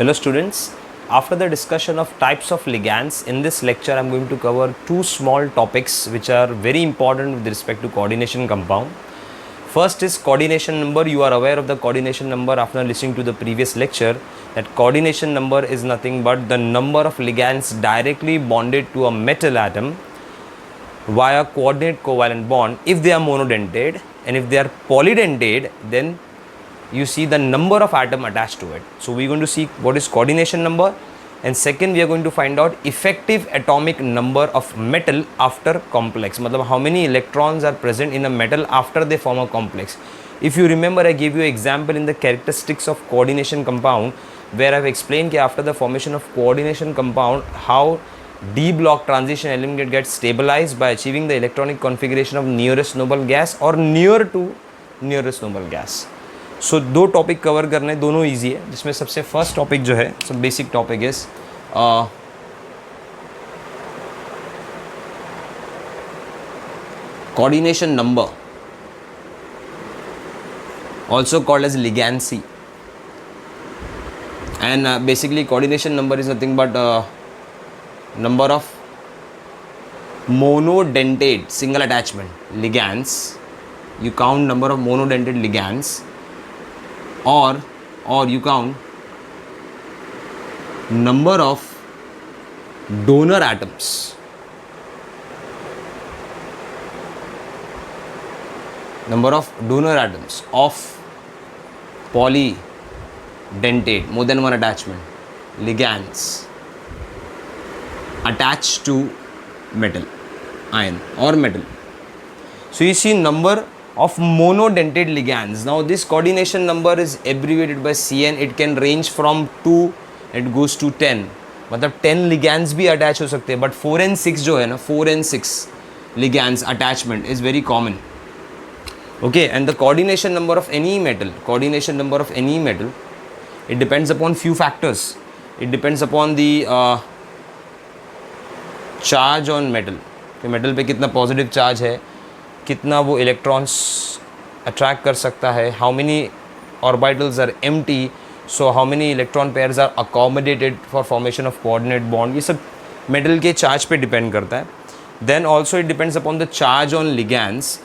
Hello students, after the discussion of types of ligands, in this lecture I am going to cover two small topics which are very important with respect to coordination compound. First is coordination number. You are aware of the coordination number after listening to the previous lecture, that coordination number is nothing but the number of ligands directly bonded to a metal atom via coordinate covalent bond if they are monodentate, and if they are polydentate then you see the number of atom attached to it. So we are going to see what is coordination number, and second we are going to find out effective atomic number of metal after complex. मतलब how many electrons are present in a metal after they form a complex. If you remember, I gave you example in the characteristics of coordination compound where I have explained that after the formation of coordination compound how d block transition element gets stabilized by achieving the electronic configuration of nearest noble gas or near to nearest noble gas. सो दो topic cover करने, दोनों easy है, जिसमें सबसे first topic जो है सब basic topic is coordination number, also called as ligancy, and basically coordination number is nothing but number of monodentate single attachment ligands. You count number of monodentate ligands, or you count number of donor atoms. Number of donor atoms of polydentate, more than one attachment ligands attached to metal ion or metal. So you see number of monodentate ligands. Now this coordination number is abbreviated by CN. It can range from 2 it goes to 10. मतलब 10 ligands भी attach हो सकते हैं, but 4 and 6 जो है ना, 4 and 6 ligands attachment is very common. Okay, and the coordination number of any metal, it depends upon few factors. It depends upon the charge on metal. कि metal पे कितना positive charge है, कितना वो electrons attract कर सकता है, how many orbitals are empty, so how many electron pairs are accommodated for formation of coordinate bond. ये सब मेटल के चार्ज पे डिपेंड करता है. Then also it depends upon the charge on ligands,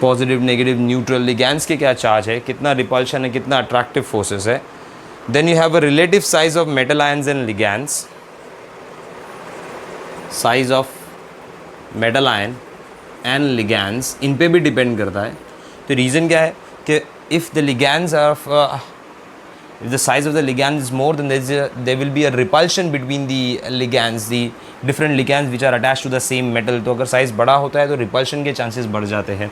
positive negative neutral. Ligands के क्या charge है, कितना रिपल्शन है, कितना अट्रैक्टिव फोर्सेस है. Then you have a relative size of metal ions and ligands. Size of metal ion and ligands इन पे भी depend करता है. तो रीज़न क्या है कि if the ligands of if the size of the ligand is more then there will be a repulsion between the ligands, the different ligands which are attach to the same metal. तो अगर size बड़ा होता है तो repulsion के chances बढ़ जाते हैं,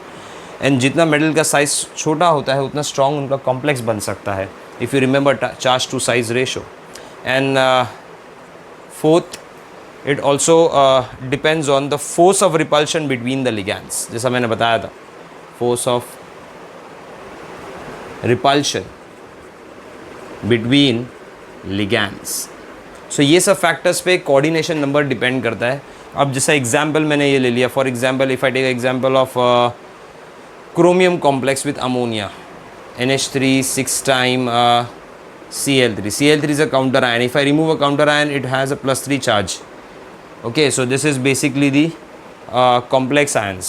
एंड जितना मेटल का साइज़ छोटा होता है उतना स्ट्रॉन्ग उनका कॉम्प्लेक्स बन सकता है. If you remember charge to size ratio. And fourth, it also depends on the force of repulsion between the ligands. जैसा मैंने बताया था, force of repulsion between ligands. So ये सब factors पे coordination number depend करता है. अब जैसा example मैंने ये ले लिया, for example if I take example of chromium complex with ammonia, NH3 6 time Cl3. Cl3 is a counter ion. If I remove a counter ion, it has a +3 charge. Okay, so this is basically the complex ions.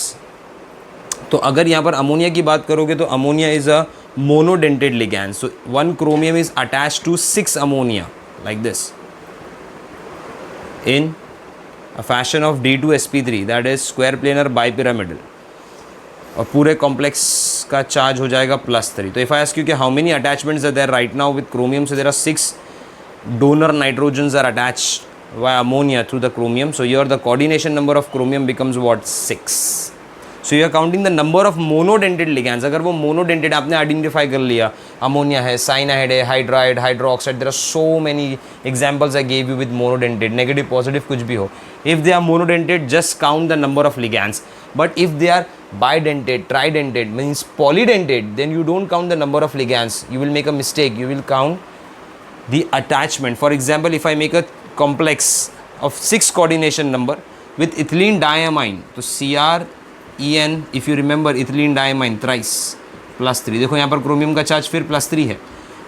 तो अगर यहाँ पर ammonia की बात करोगे तो ammonia is a monodentate ligand. So one chromium is attached to 6 ammonia like this in a fashion of D2sp3, that is square planar bipyramidal, और पूरे कॉम्प्लेक्स का चार्ज हो जाएगा +3. तो इफ़ आई आस्क यू कि how many attachments are there right now with chromium, so there are 6 donor nitrogens are attached via ammonia through the chromium. So here the coordination number of chromium becomes what, 6. So you are counting the number of monodentate ligands. अगर वो monodentate आपने identify कर लिया, ammonia है, cyanide है, hydride, hydroxide, there are so many examples I gave you with monodentate, negative positive कुछ भी हो. If they are monodentate, just count the number of ligands. But if they are bidentate, tridentate, means polydentate, then you don't count the number of ligands. You will make a mistake. You will count the attachment. For example, if I make a complex of 6 coordination number with ethylene diamine, so CrEn, if you remember ethylene diamine thrice +3, देखो यहाँ पर chromium का charge फिर +3 है.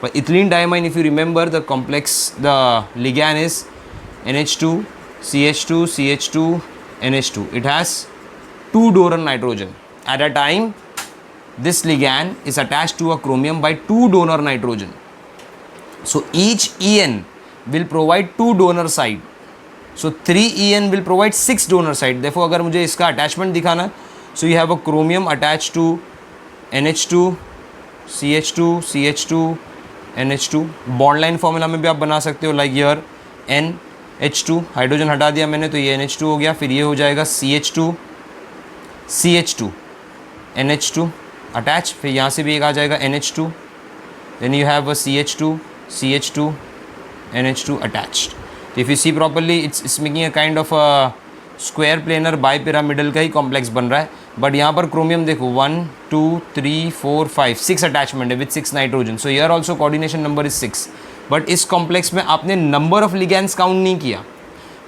पर ethylene diamine, if you remember the complex, the ligand is NH2 CH2 CH2 NH2. It has 2 donor nitrogen. At a time, this ligand is attached to a chromium by 2 donor nitrogen. So each En will provide 2 donor side. So 3 En will provide 6 donor side. Therefore अगर मुझे इसका attachment दिखाना, so you have a chromium attached to NH2 CH2 CH2 NH2. Bond line formula में भी आप बना सकते हो, लाइक हियर NH2, हाइड्रोजन हटा दिया मैंने तो ये NH2 हो गया. फिर ये हो जाएगा CH2 CH2 NH2 अटैच. फिर यहाँ से भी एक आ जाएगा NH2. Then you have a CH2 CH2 NH2 attached. If you see properly, it's making a kind of a square planar bipyramidal का ही कॉम्प्लेक्स बन रहा है. बट यहाँ पर क्रोमियम देखो 1 2 3 4 5 6 अटैचमेंट है with 6 nitrogen. So here also coordination number is 6. But इस कॉम्प्लेक्स में आपने नंबर ऑफ लिगैंड्स काउंट नहीं किया,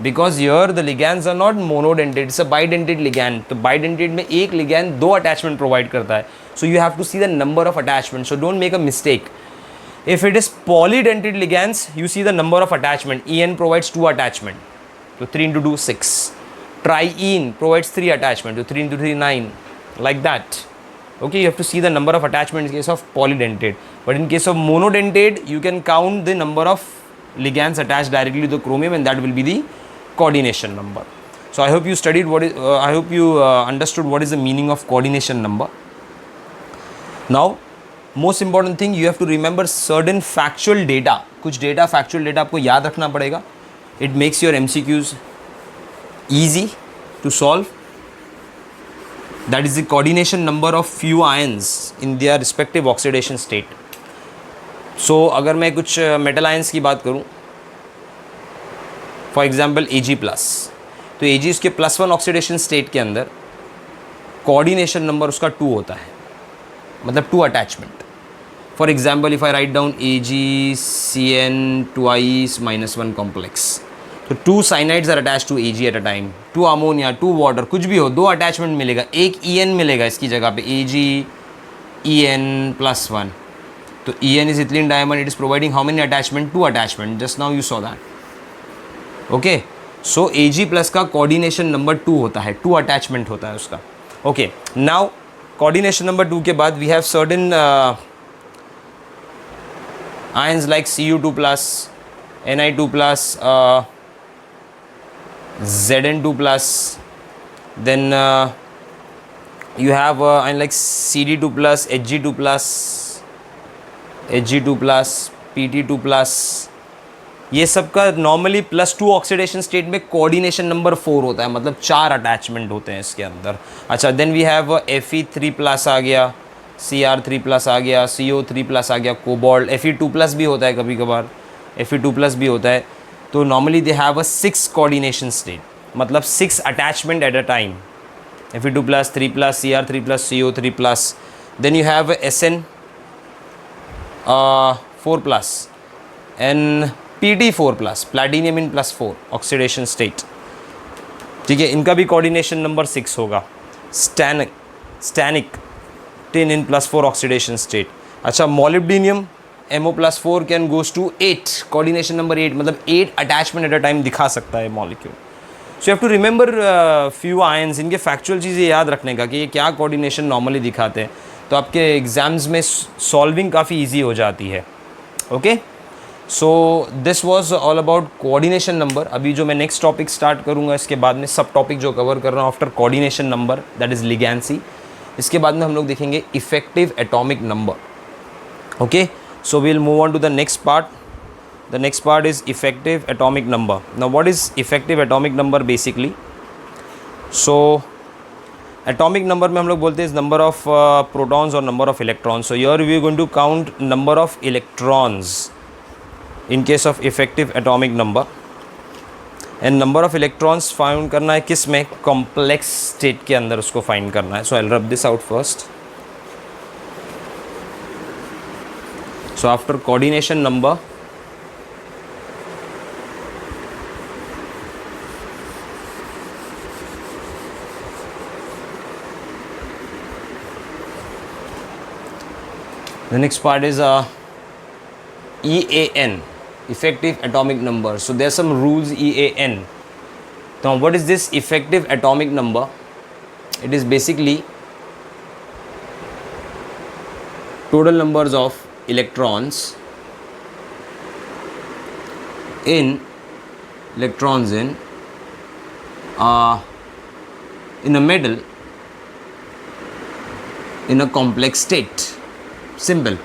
because here the ligands are not monodentate, it's a bidentate ligand. तो बाइडेंटेड में एक लिगैंड 2 अटैचमेंट प्रोवाइड करता है. So you have to see the number of attachment. So don't make a mistake. If it is polydentate ligands, you see the number of attachment. En provides 2 attachment, so 3 into 2 6. Triene provides 3 attachment, so 3 into 3 9, like that. Okay, you have to see the number of attachment in case of polydentate. But in case of monodentate, you can count the number of ligands attached directly to the chromium, and that will be the coordination number. So I hope you studied what is. I hope you understood what is the meaning of coordination number. Now, most important thing, you have to remember certain factual data. कुछ data, factual data आपको याद रखना पड़ेगा. It makes your MCQs easy to solve. That is the coordination number of few ions in their respective oxidation state. So अगर मैं कुछ metal ions की बात करूँ, फॉर एग्जाम्पल Ag+, तो Ag उसके +1 ऑक्सीडेशन स्टेट के अंदर कोऑर्डिनेशन नंबर उसका 2 होता है, मतलब 2 attachment. For example, if I write down AgCN twice -1 complex, तो 2 cyanides are attached to Ag at a time. 2 ammonia, 2 water, कुछ भी हो, 2 अटैचमेंट मिलेगा. एक En मिलेगा इसकी जगह पे, AgEn+1. तो En is ethylene diamine. It is providing how many attachment? 2 attachment. Just now you saw that. Okay, so Ag+ का coordination number 2 होता है, 2 attachment होता है उसका. Okay, now coordination number 2 के बाद we have certain ions like Cu2+, Ni2+, Zn2+, then you have ion like Cd2+, Hg2+, Hg2+, Pt2+. ये सब का नॉर्मली +2 ऑक्सीडेशन स्टेट में कोऑर्डिनेशन नंबर 4 होता है, मतलब 4 अटैचमेंट होते हैं इसके अंदर. अच्छा, देन वी हैव Fe3+ आ गया, Cr3+ आ गया, CO3+ आ गया, कोबाल्ट. Fe2+ भी होता है कभी कभार, Fe2+ भी होता है. तो normally they have a 6 coordination state, मतलब 6 attachment at a time. Fe2+, 3+, Cr3+, CO3+. Then you have Sn4+ and Pt4+, platinum in +4 oxidation state. ठीक है, इनका भी कोऑर्डिनेशन नंबर 6 होगा. Stannic tin in +4 oxidation state. अच्छा, molybdenum MO+4 can goes to 8, coordination number 8, मतलब 8 attachment at a time दिखा सकता है molecule. So you have to remember few ions. इनके फैक्चुअल चीज़ें याद रखने का कि ये क्या कोऑर्डिनेशन नॉर्मली दिखाते हैं, तो आपके एग्जाम्स में सॉल्विंग काफ़ी ईजी हो जाती है. Okay, so this was all about coordination number. अभी जो मैं नेक्स्ट टॉपिक स्टार्ट करूँगा, इसके बाद में सब टॉपिक जो कवर कर रहा हूँ after coordination number, that is ligancy. इसके बाद में हम लोग देखेंगे effective atomic number. Okay, so we will move on to the next part. The next part is effective atomic number. Now what is effective atomic number basically? So atomic number में हम लोग बोलते हैं नंबर ऑफ प्रोटॉन्स और number of electrons. So here we are going to count number of electrons in case of effective atomic number. And number of electrons find करना है किस में? कॉम्प्लेक्स स्टेट के अंदर उसको फाइंड करना है. So I will rub this out first. So after coordination number, The next part is EAN, effective atomic number. So there are some rules EAN. Now what is this effective atomic number? It is basically total numbers of electrons in a metal in a complex state. Simple.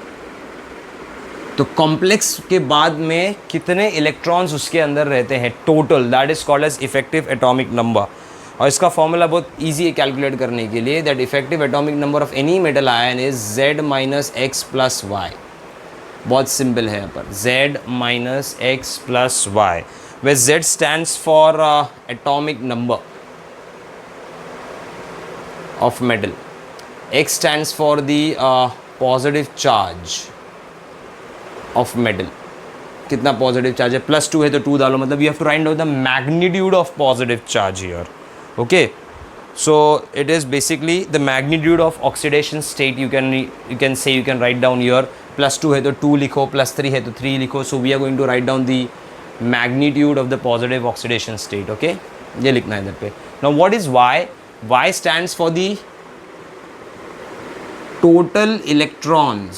तो complex के बाद में कितने electrons उसके अंदर रहते हैं total, that is called as effective atomic number. और इसका फॉर्मूला बहुत इजी है कैलकुलेट करने के लिए. That effective atomic number of any metal ion is Z minus X plus Y. बहुत सिंपल है यहाँ पर, Z minus X plus Y, where Z stands for atomic number of metal, X stands for the positive charge of metal. कितना positive charge है, +2 है तो 2 डालो, मतलब you have to write down the magnitude of positive charge here. Okay, so it is basically the magnitude of oxidation state. You can write down here, +2 है तो 2 लिखो, +3 है तो 3 लिखो. So we are going to write down the magnitude of the positive oxidation state. Okay, ये लिखना है इधर पे. Now what is Y? Y stands for the total electrons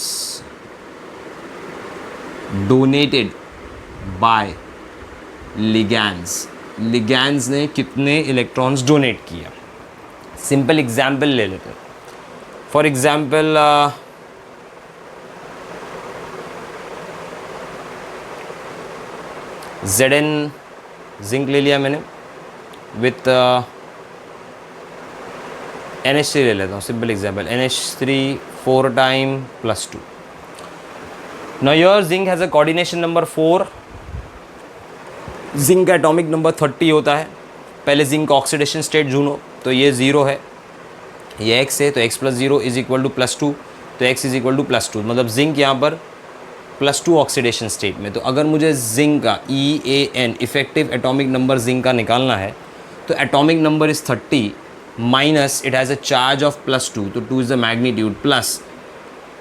donated by ligands. ligands ने कितने इलेक्ट्रॉन्स डोनेट किया. Simple example ले लेते हैं. फॉर एग्जाम्पल Zn जिंक ले लिया मैंने, विथ NH3 ले लेता हूँ. Simple example, NH3 4 time +2. Now your zinc has a coordination number 4. Zinc का एटॉमिक नंबर 30 होता है. पहले जिंक का ऑक्सीडेशन स्टेट ढूंढो, तो ये 0 है, ये x है, तो x + 0 इज इक्वल टू +2, तो x इज इक्वल टू +2. मतलब जिंक यहाँ पर +2 ऑक्सीडेशन स्टेट में. तो अगर मुझे जिंक का EAN, effective atomic number zinc का निकालना है, तो atomic number is 30 minus it has a charge of +2, तो 2 is the magnitude, plus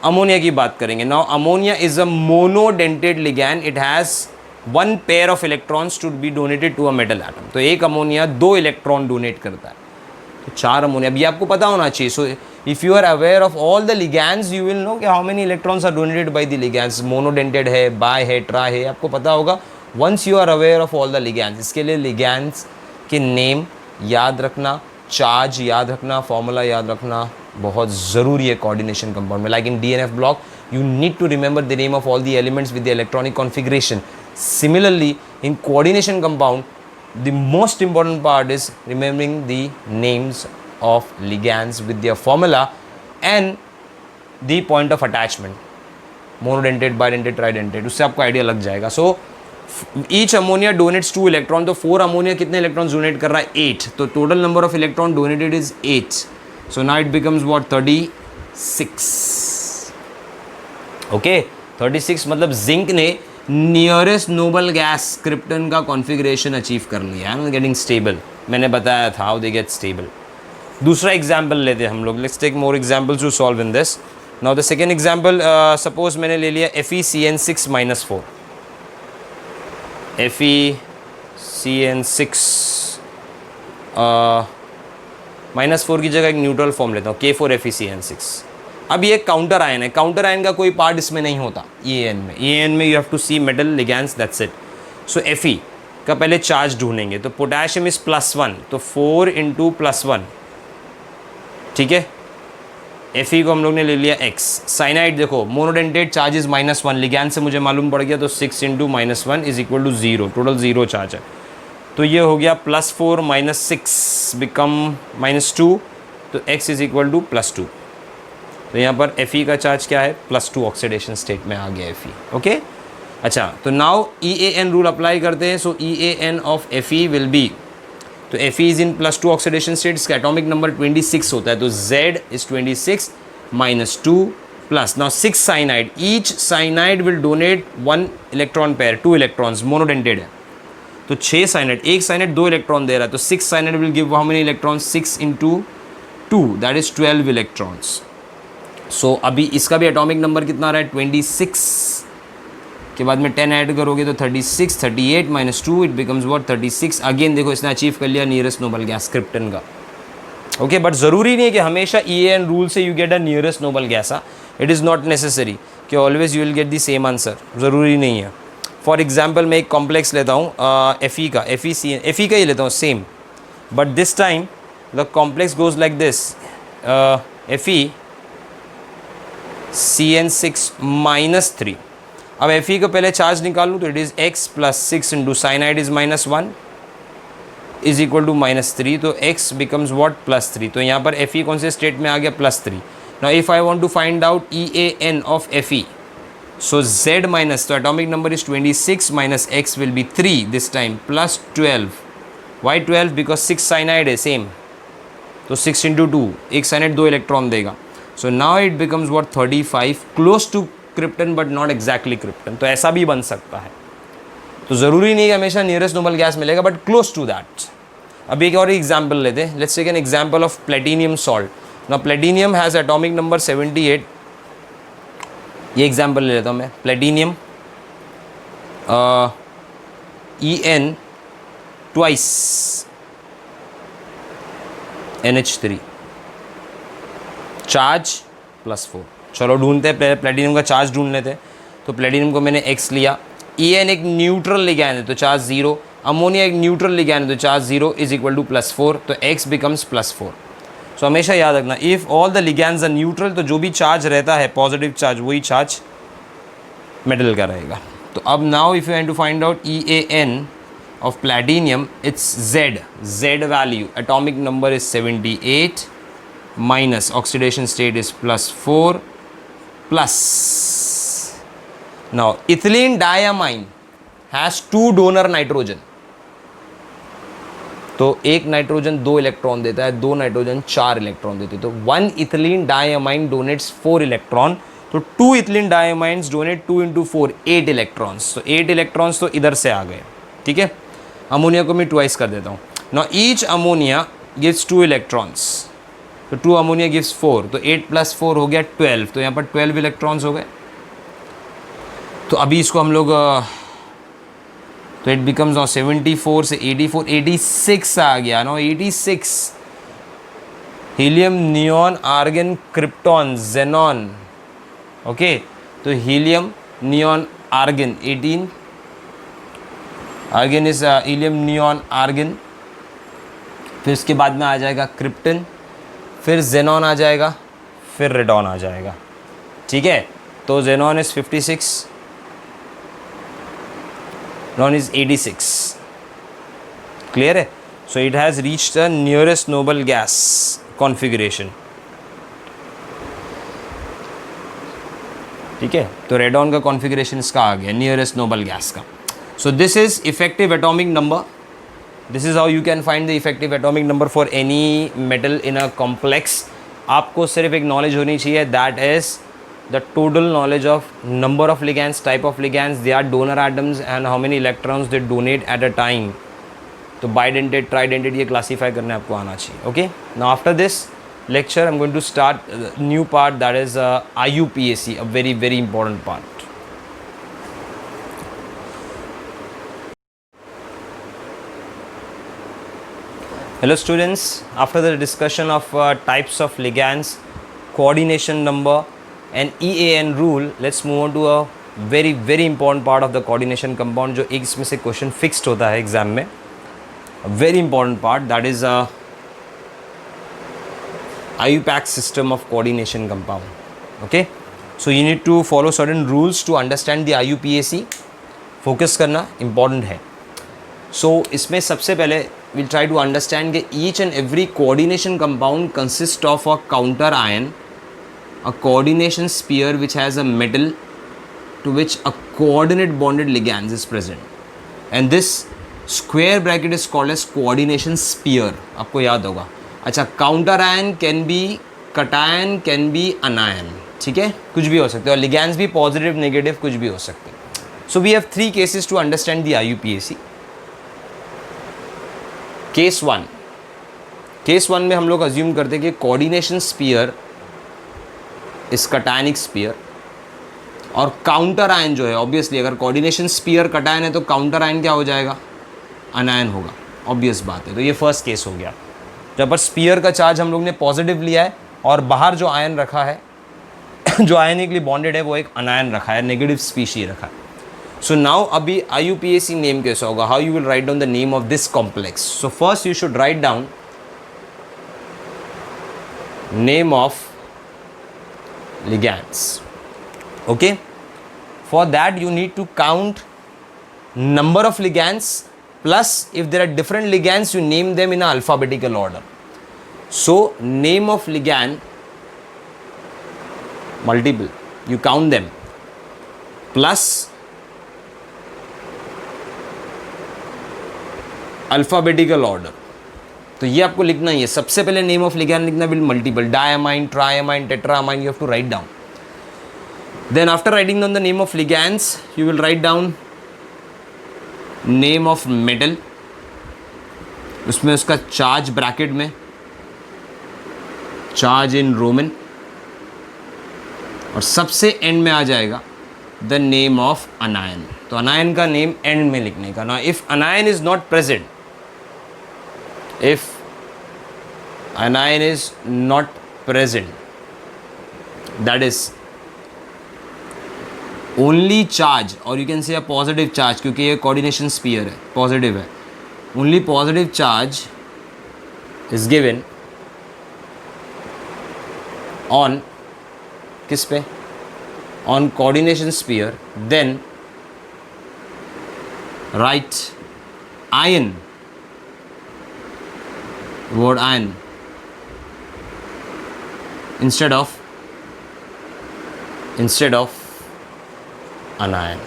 ammonia की बात करेंगे. Now ammonia is a monodentate ligand. It has 1 pair of electrons to be donated to a metal atom. तो एक ammonia 2 electron donate करता है, तो 4 ammonia. अभी आपको पता होना चाहिए. So if you are aware of all the ligands you will know कि how many electrons are donated by the ligands. Monodentate है, बाय है, ट्राई है, आपको पता होगा. Once you are aware of all the ligands, इसके लिए ligands के नेम याद रखना, चार्ज याद रखना, फॉर्मूला याद रखना बहुत ज़रूरी है कोऑर्डिनेशन कंपाउंड में. Like in DNF block you need to remember the name of all the elements with the electronic configuration. Similarly, in coordination compound, the most important part is remembering the names of ligands with their formula and the point of attachment. Monodentate, bidentate, tridentate. उससे आपको idea लग जाएगा. So each ammonia donates 2 electron. तो 4 ammonia कितने electrons donate कर रहा है? 8. तो total number of electron donated is 8. So now it becomes what? 36. Okay, 36. मतलब जिंक ने नियरेस्ट नोबल गैस क्रिप्टन का कॉन्फ़िगरेशन अचीव कर लिया है. गेटिंग स्टेबल, मैंने बताया था हाउ दे गेट स्टेबल. दूसरा एग्जाम्पल लेते हैं हम लोग. Let's take more examples to solve in this. Now the second example, suppose मैंने ले लिया FeCN6 - 4. FeCN6 -4 की जगह एक न्यूट्रल फॉर्म लेता हूँ, K4FeCN6. अब ये काउंटर आयन है. काउंटर आयन का कोई पार्ट इसमें नहीं होता EAN में. EAN में you have to see metal ligands, that's it. So Fe का पहले चार्ज ढूंढेंगे. तो पोटेशियम इज +1, तो 4 × +1, ठीक है. Fe को हम लोग ने ले लिया x. साइनाइड देखो, मोनोडेंटेट चार्ज इज -1, लिगैंड से मुझे मालूम पड़ गया, तो 6 × -1 is equal to 0. Total 0 charge है. तो ये हो गया +4 - 6 बिकम -2, तो x इज इक्वल टू +2. तो यहाँ पर Fe का चार्ज क्या है? +2 ऑक्सीडेशन स्टेट में आ गया Fe. ओके, अच्छा. तो नाउ EAN रूल अप्लाई करते हैं. सो EAN of Fe will B, तो Fe is in +2 oxidation state. इसका एटॉमिक नंबर 26 होता है, तो Z is 26 - 2 plus. Now 6 cyanide, each cyanide will donate 1 electron pair, 2 electrons, monodentate है. तो 6 साइनाइड, एक साइनाइड 2 इलेक्ट्रॉन दे रहा है, तो 6 cyanide will give how many electrons? 6 × 2, that is 12 electrons. So अभी इसका भी एटॉमिक नंबर कितना आ रहा है 26 के बाद में 10 ऐड करोगे तो 36, 38 minus 2 it becomes what 36। Again देखो इसने अचीव कर लिया नियरेस्ट नोबल गैस क्रिप्टन का। ओके बट ज़रूरी नहीं है कि हमेशा EAN रूल से you get a nearest noble gas. It is not necessary कि always you will get the same answer, ज़रूरी नहीं है। फॉर एग्जाम्पल मैं एक कॉम्प्लेक्स लेता हूँ FE का, FE का ही लेता हूँ same, but this time the complex goes like this FE CN6 minus 3। अब FE को पहले चार्ज निकालूँ तो it is x plus 6 into cyanide is -1 is equal to -3, तो x बिकम्स व्हाट +3। तो यहाँ पर FE कौन से स्टेट में आ गया +3। Now if I want to find out EAN of FE, so Z minus, तो atomic number is 26 minus x will be 3 this time plus 12। Why 12? Because 6 cyanide है सेम, तो 6 इंटू 2, एक साइनाइड 2 इलेक्ट्रॉन देगा। So now it becomes what 35, close to krypton but not exactly krypton. तो ऐसा भी बन सकता है, तो ज़रूरी नहीं कि हमेशा नियरेस्ट नोबल गैस मिलेगा, बट क्लोज टू दैट। अब एक और एग्जाम्पल लेते हैं, let's take an example of platinum salt. Now platinum has atomic number 78। ये एग्जाम्पल ले लेता हूँ मैं, platinum EN twice NH3, charge +4। चलो ढूंढते हैं, पहले प्लेटिनियम का चार्ज ढूंढ लेते हैं। तो प्लेटिनियम को मैंने x लिया, EN एक न्यूट्रल लिगैंड है तो चार्ज 0, अमोनिया एक न्यूट्रल लिगैंड है तो चार्ज 0 इज इक्वल टू +4, तो x बिकम्स +4। सो हमेशा याद रखना, if all the ligands are neutral, तो जो भी चार्ज रहता है पॉजिटिव चार्ज, वही चार्ज मेटल का रहेगा। तो अब now if you want to find out EAN of platinum, it's Z value, atomic number is 78 minus oxidation state is +4 plus. Now ethylene diamine has 2 donor nitrogen, तो एक nitrogen 2 electron देता है, 2 nitrogen 4 electron देते हैं, तो 1 ethylene diamine donates 4 electron, तो 2 ethylene डायमाइंस donate 2 into 4 8 electrons, तो 8 electrons तो इधर से आ गए। ठीक है, अमोनिया को मैं ट्वाइस कर देता हूँ। Now each ammonia gives 2 electrons, तो 2 अमोनिया गिव्स 4, तो 8 प्लस 4 हो गया 12, तो यहाँ पर 12 इलेक्ट्रॉन्स हो गए। तो अभी इसको हम लोग तो इट बिकम्स नाउ 74 से 84, 86 आ गया। No 86, helium, neon, argon, krypton, xenon. Okay, तो helium, neon, argon 18, argon is helium, neon, argon, फिर इसके बाद में आ जाएगा क्रिप्टन, फिर जेनॉन आ जाएगा, फिर रेडॉन आ जाएगा। ठीक है, तो जेनॉन इज 56, नॉन इज 86। क्लियर है? So it has reached the nearest noble gas configuration. ठीक है, तो रेडॉन का कॉन्फ़िगरेशन इसका आ गया, नियरेस्ट नोबल गैस का। So this is effective atomic number, this is how you can find the effective atomic number for any metal in a complex. आपको सिर्फ एक नॉलेज होनी चाहिए, that is the total knowledge of number of ligands, type of ligands, they are donor atoms and how many electrons they donate at a time. तो bidentate, tridentate ये classify करने आपको आना चाहिए. Okay, now after this lecture I'm going to start a new part, that is IUPAC, a very very important part. Hello students, after the discussion of types of ligands, coordination number and EAN rule, let's move on to a very very important part of the coordination compound, जो एक इसमें से question fixed होता है exam में, very important part, that is IUPAC system of coordination compound. Okay, so you need to follow certain rules to understand the IUPAC. Focus करना important है. So इसमें सबसे पहले we'll try to understand that each and every coordination compound consists of a counter ion, a coordination sphere which has a metal to which a coordinate bonded ligand is present, and this square bracket is called as coordination sphere. आपको याद होगा. अच्छा, counter ion can be cation, can be anion. ठीक है, कुछ भी हो सकते हैं, और ligands भी positive negative कुछ भी हो सकते हैं. So we have 3 cases to understand the IUPAC. Case 1 में हम लोग अज्यूम करते हैं कि coordination sphere is cationic sphere, और काउंटर आयन जो है ऑब्वियसली अगर कोऑर्डिनेशन स्पीयर कटायन है तो काउंटर आयन क्या हो जाएगा, अनायन होगा, ऑब्वियस बात है। तो ये फर्स्ट केस हो गया, जब पर स्पीयर का चार्ज हम लोग ने पॉजिटिव लिया है और बाहर जो आयन रखा है जो आयनिकली बॉन्डेड है वो एक अनायन रखा है, नेगेटिव स्पीशी रखा है। सो नाउ अभी IUPAC नेम कैसा होगा, how you will write down the name of this complex. So first you should write down name of ligands. Okay, for that you need to count number of ligands, plus if there are different ligands you name them in a alphabetical order. So name of ligand multiple, you count them, plus alphabetical order. तो ये आपको लिखना ही है। सबसे पहले name of ligand लिखना will multiple, diamine, triamine, tetramine, you have to write down. Then after writing down the name of ligands you will write down name of metal, उसमें उसका चार्ज ब्रैकेट में, चार्ज इन रोमन, और सबसे and में आ जाएगा the name of अनायन। तो अनायन का नेम एंड में लिखने का ना। If अनायन is not present, if anion is not present, that is only charge, or you can say a positive charge, क्योंकि ये coordination sphere है, positive है, only positive charge is given on किस पे, on coordination sphere, then write ion, word ion instead of anion।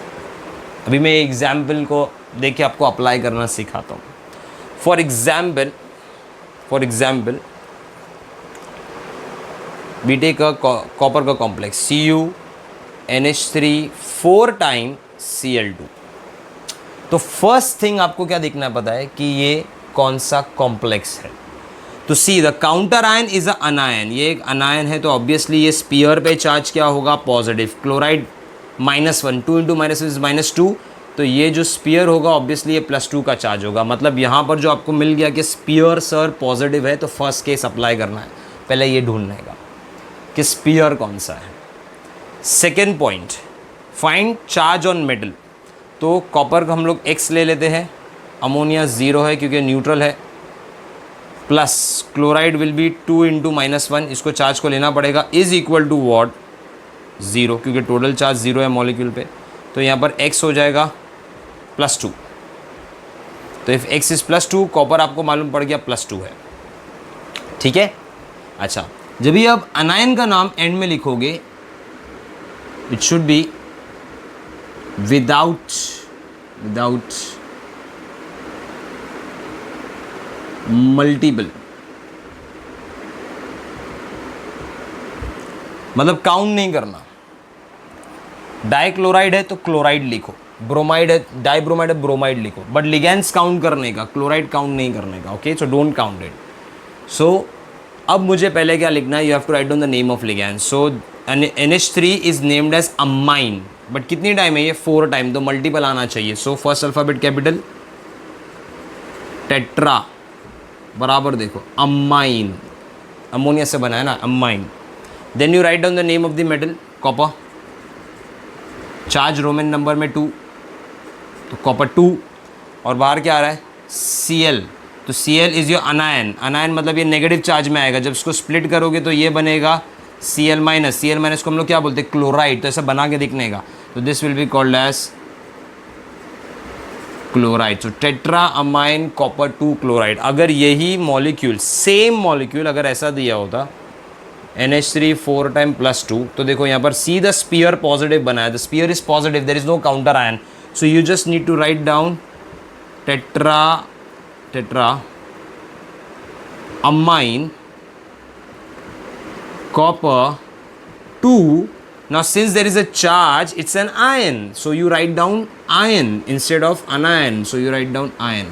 अभी मैं example को देख के आपको अप्लाई करना सिखाता हूँ। For example we take a copper का कॉम्प्लेक्स CuNH3 4 टाइम Cl2। तो फर्स्ट थिंग आपको क्या देखना पता है कि ये कौन सा कॉम्प्लेक्स है। तो see the counter ion is a अनायन, ये एक अनायन है, तो ऑब्वियसली ये स्पीयर पे चार्ज क्या होगा, पॉजिटिव। क्लोराइड -1, 2 × -1 is -2, तो ये जो स्पीयर होगा ऑब्वियसली ये +2 का चार्ज होगा। मतलब यहाँ पर जो आपको मिल गया कि स्पीयर सर पॉजिटिव है, तो फर्स्ट केस अप्लाई करना है, पहले ये ढूंढने का कि स्पीयर कौन सा है। Second point, find charge on metal. तो कॉपर का हम लोग X ले लेते हैं, अमोनिया 0 है क्योंकि न्यूट्रल है, प्लस क्लोराइड विल बी 2 × -1, इसको चार्ज को लेना पड़ेगा, इज इक्वल टू वॉट, 0, क्योंकि टोटल चार्ज 0 है मॉलिक्यूल पे। तो यहाँ पर X हो जाएगा +2। तो इफ X इज +2, कॉपर आपको मालूम पड़ गया +2 है, ठीक है। अच्छा, जब भी आप अनायन का नाम एंड में लिखोगे, it should be without multiple, मतलब काउंट नहीं करना। डाइक्लोराइड है तो क्लोराइड लिखो, ब्रोमाइड है, डाइब्रोमाइड है, ब्रोमाइड लिखो, बट लिगैंड्स काउंट करने का, क्लोराइड काउंट नहीं करने का। Okay, so don't count it. So अब मुझे पहले क्या लिखना है, you have to write down the name of ligand. So NH3 is named as amine, but कितनी टाइम है ये, 4 टाइम, तो मल्टीपल आना चाहिए। So first alphabet capital, tetra, बराबर देखो अमाइन, अमोनिया से बना है ना, amine. Then you write down the name of the metal, copper, charge Roman number में 2, तो कॉपर 2, और बाहर क्या आ रहा है, Cl, तो Cl इज योर अनायन। अनायन मतलब ये नेगेटिव चार्ज में आएगा, जब इसको स्प्लिट करोगे तो ये बनेगा Cl-, को हम लोग क्या बोलते हैं, क्लोराइड, तो ऐसा बना के दिखने का, तो this will be called as chloride. So tetra amine copper 2 chloride. अगर यही मॉलिक्यूल, सेम मॉलिक्यूल अगर ऐसा दिया होता NH3 4 टाइम +2, तो देखो यहाँ पर सी द स्पीयर पॉजिटिव बनाया, the sphere is positive, there is no counter ion, so you just need to write down tetra amine copper 2. Now since there is a charge, it's an ion, so you write down ion instead of anion, so you write down ion,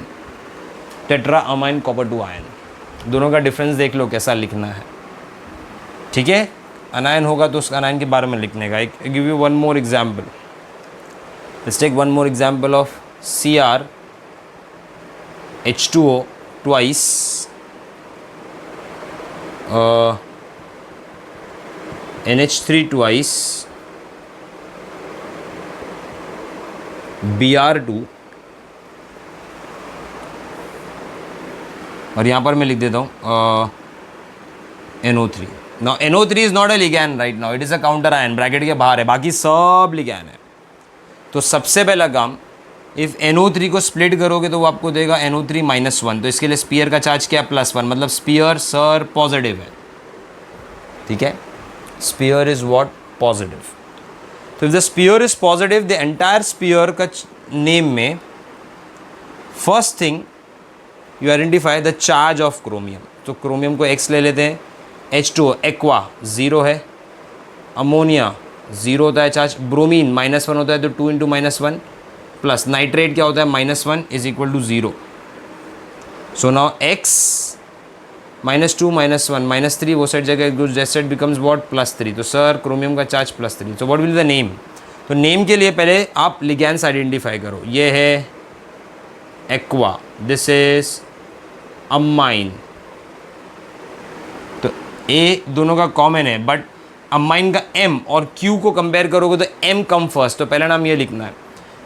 tetraamine copper 2 ion। दोनों का difference देख लो कैसा लिखना है, ठीक है। अनायन होगा तो उस अनायन के बारे में लिखने का. I give you one more example. Let's take one more example of Cr H2O twice NH3 twice Br2 और यहाँ पर मैं लिख देता हूँ NO3. Now NO3 is not a ligand right now, it is a counter ion. Bracket के बाहर है, बाकी सब ligand है. तो सबसे पहला काम, इफ़ NO3 को स्प्लिट करोगे तो वो आपको देगा NO3-1. तो इसके लिए स्पीयर का चार्ज क्या है? +1. मतलब स्पीयर सर पॉजिटिव है. ठीक है, स्पीयर इज व्हाट? पॉजिटिव. तो if the sphere is positive, the entire sphere का नेम में first thing you identify the charge of chromium. तो क्रोमियम को X ले लेते हैं. H2O एक्वा 0 है, अमोनिया 0 होता है चार्ज, ब्रोमीन -1 होता है तो 2 × -1 प्लस नाइट्रेट क्या होता है? -1 is equal to 0. So now X -2 -1 -3 वो साइड जगह जैसे बिकम्स व्हाट? +3. तो सर क्रोमियम का charge +3. So what will the name? तो नेम के लिए पहले आप लिगैंड्स आइडेंटिफाई करो. ये है एक्वा, दिस इज अमाइन. तो ए दोनों का कॉमन है, बट अमाइन का M और Q को कंपेयर करोगे तो M कम फर्स्ट. तो पहला नाम ये लिखना है.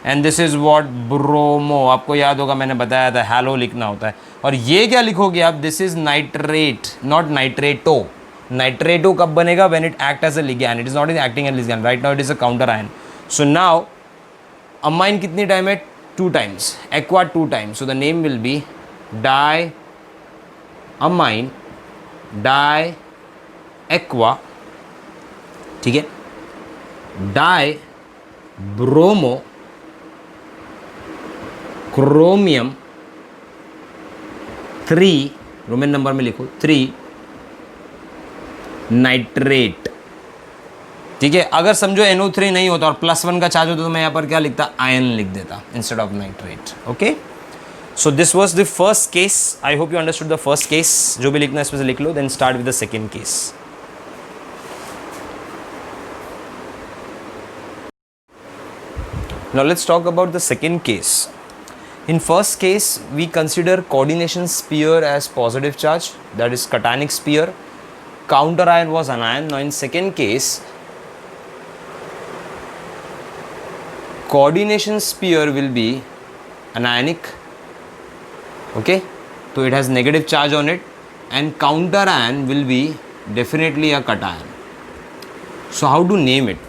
And this is what? Bromo. आपको याद होगा मैंने बताया था हैलो लिखना होता है. और ये क्या लिखोगे आप? This is nitrate, not nitrato. Nitrato कब बनेगा? When it act as a ligand. It is not in acting as ligand. Right now it is a counter ion. So now amine कितनी टाइम है? 2 times. Aqua 2 times. So the name will be di amine di aqua. ठीक है, di bromo chromium 3, Roman number में लिखो 3 nitrate. ठीक है, अगर समझो NO3 नहीं होता और +1 का चार्ज होता तो मैं यहाँ पर क्या लिखता? आयन लिख देता instead of nitrate. Okay, so this was the first case. I hope you understood the first case. जो भी लिखना है इसमें से लिख लो. Then start with the second case. Now let's talk about the second case. In first case, we consider coordination sphere as positive charge, that is cationic sphere. Counter ion was anion. Now in second case, coordination sphere will be anionic. Okay, so it has negative charge on it, and counter ion will be definitely a cation. So how to name it?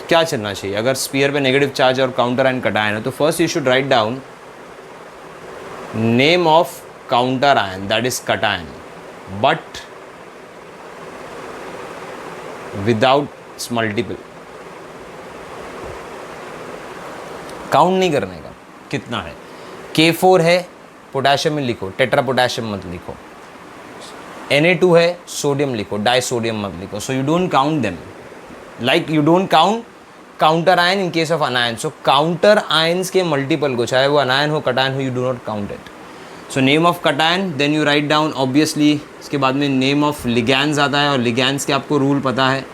क्या चलना चाहिए अगर spear पे negative charge और counter ion cation है? तो first you should write down name of counter ion, that is cation, but without multiple. Count नहीं करने का कितना है. K4 है, पोटेशियम में लिखो, टेट्रा पोटेशियम मत लिखो. Na2 है, सोडियम लिखो, डाइसोडियम मत लिखो. So you don't count them, like you don't count counter ion in case of anion. So counter ions के मल्टीपल को, चाहे वो अनायन हो कटायन हो, you do not count it. So name of cation, then you write down obviously. इसके बाद में name of ligands आता है, और लिगैंड्स के आपको रूल पता है.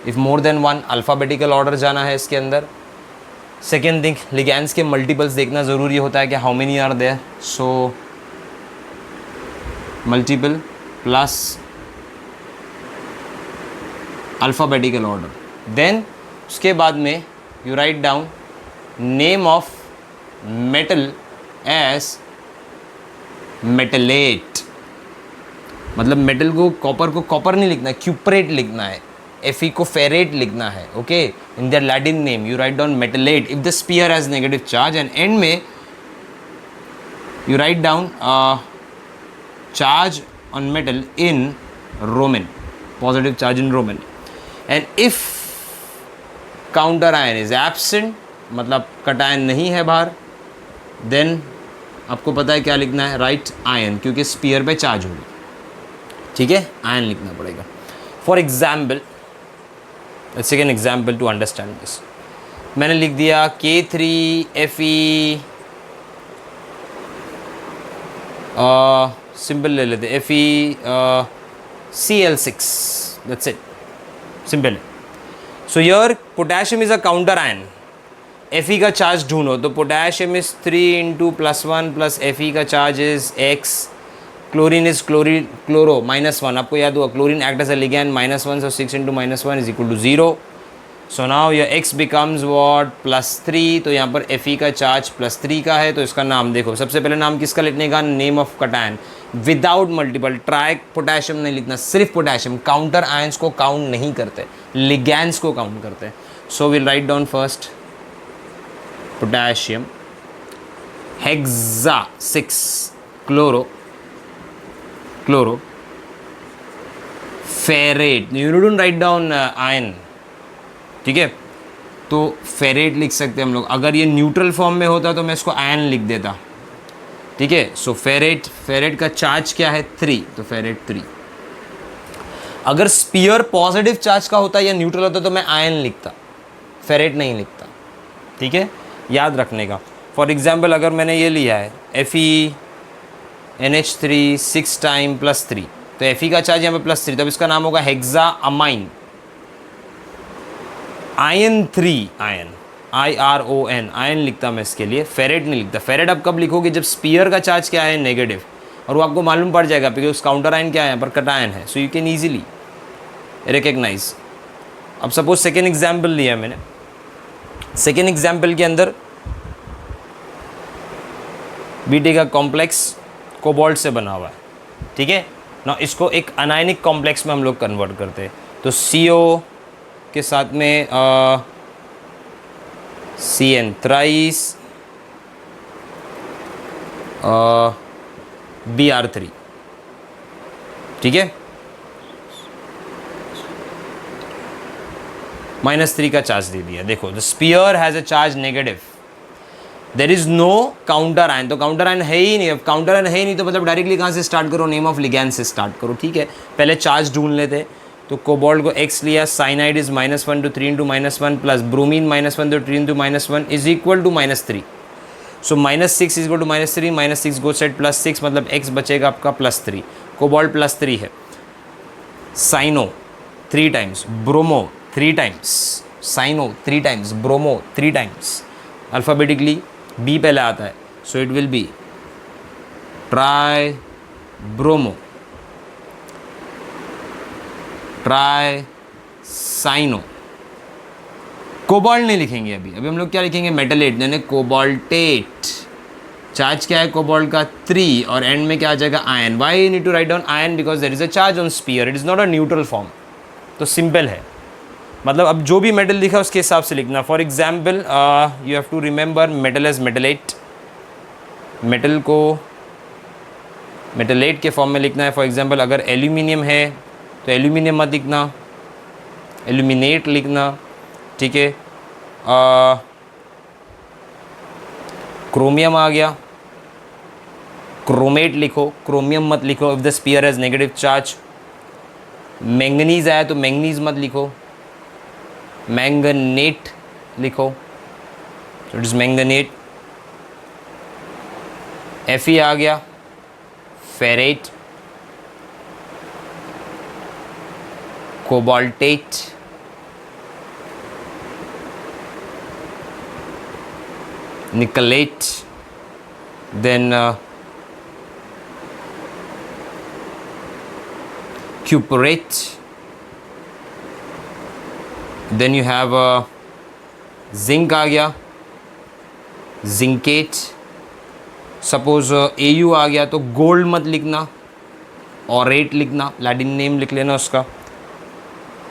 If more than 1 alphabetical order जाना है इसके अंदर. सेकेंड थिंग, लिगैंड्स के मल्टीपल्स देखना ज़रूरी होता है कि how many are there. So multiple plus alphabetical order. Then उसके बाद में you write down name of metal as मेटलेट. मतलब मेटल को, कॉपर को कॉपर नहीं लिखना है, क्यूपरेट लिखना है. Fe को फेरेट लिखना है. Okay, in their Latin name you write down metalate if the sphere has negative charge. And end में you write down charge on metal in Roman, positive charge in Roman. And if counter ion is absent, मतलब cation नहीं है बाहर, then आपको पता है क्या लिखना है? राइट आयन, क्योंकि स्पीयर पे चार्ज होगी. ठीक है, आयन लिखना पड़ेगा. For example, let's take an example to understand this. मैंने लिख दिया K3Fe, सिंपल ले लेते Fe Cl6, that's it, simple है. So your potassium is a counter ion. Fe का चार्ज ढूंढो तो potassium is 3 into +1 plus Fe का charge is x. Chlorine is chloro -1. आपको याद हुआ chlorine act as a ligand -1, so 6 into -1 is equal to 0. So now your x becomes what +3. तो यहाँ पर Fe का चार्ज +3 का है, तो इसका नाम देखो. सबसे पहले नाम किसका लिखने का, name of cation without multiple. Try potassium नहीं लिखना, सिर्फ पोटेशियम. काउंटर आयंस को काउंट नहीं करते, लिगैंड्स को काउंट करते हैं. So will write down first potassium hexa 6 chloro ferrate. you don't write down iron, ठीक है. तो फेरेट लिख सकते हैं हम लोग. अगर ये न्यूट्रल फॉर्म में होता तो मैं इसको आयन लिख देता, ठीक है. सो फेरेट का चार्ज क्या है 3, तो फेरेट 3. अगर स्पीयर पॉजिटिव चार्ज का होता या न्यूट्रल होता तो मैं आयन लिखता, फेरेट नहीं लिखता, ठीक है. याद रखने का. फॉर एग्जाम्पल अगर मैंने ये लिया है FeNH3 6 टाइम +3, तो Fe का चार्ज यहाँ पे +3, तब इसका नाम होगा hexa amine. Ion 3 ion IRON ion लिखता मैं इसके लिए, फेरेट नहीं लिखता. फेरेट आप कब लिखोगे, जब स्पीयर का चार्ज क्या है नेगेटिव, और वो आपको मालूम पड़ जाएगा बिकॉज काउंटर आयन क्या है यहाँ पर कटायन है. So you can easily recognise. अब सपोज सेकेंड एग्जाम्पल लिया मैंने. सेकेंड एग्जाम्पल के अंदर बीटी का कॉम्प्लेक्स कोबाल्ट से बना हुआ है, ठीक है ना. इसको एक अनायनिक कॉम्प्लेक्स में हम लोग कन्वर्ट करते हैं. तो CO के साथ में CN थ्राइस Br3, ठीक है. -3 का चार्ज दे दिया. देखो the sphere has a charge negative, there is no counter ion. तो काउंटर आयन है ही नहीं. अब काउंटर आयन है ही नहीं तो मतलब डायरेक्टली कहाँ से स्टार्ट करो, नेम ऑफ लिगैंड से स्टार्ट करो, ठीक है. पहले चार्ज ढूंढ लेते. तो कोबाल्ट को x लिया, cyanide is -1 to 3 into -1 plus bromine -1 to 3 into -1 is equal to -3. सो -6 is equal to -3, -6 go set +6, मतलब x बचेगा आपका +3. कोबाल्ट +3 है. Cyano 3 times, bromo 3 times, cyano 3 times, bromo 3 times. Alphabetically B पहले आता है, so it will be tri bromo, tri cyano. Cobalt नहीं लिखेंगे अभी हम लोग क्या लिखेंगे, मेटलेट, यानी कोबाल्टेट. चार्ज क्या है कोबाल्ट का 3, और एंड में क्या आ जाएगा ion. Why you need to write down ion, because there is a charge on sphere, it is not a neutral form. तो सिंपल है, मतलब अब जो भी मेटल लिखा उसके हिसाब से लिखना. For example you have to remember metal as metalate. Metal को मेटलेट के फॉर्म में लिखना है. फॉर एग्जाम्पल अगर एल्यूमिनियम है तो एल्यूमिनियम मत लिखना, एल्यूमिनेट लिखना, ठीक है. क्रोमियम आ गया, क्रोमेट लिखो, क्रोमियम मत लिखो if the sphere has negative charge. Manganese आया तो मैंगनीज मत लिखो, मैंगनेट लिखो, इट इज मैंगनेट. Fe आ गया, ferrate, cobaltate, nickelate, then cuprate, then you have zinc आ गया, जिंकेट. सपोज AU आ गया तो गोल्ड मत लिखना, ऑरेट लिखना, लैटिन नेम लिख लेना उसका.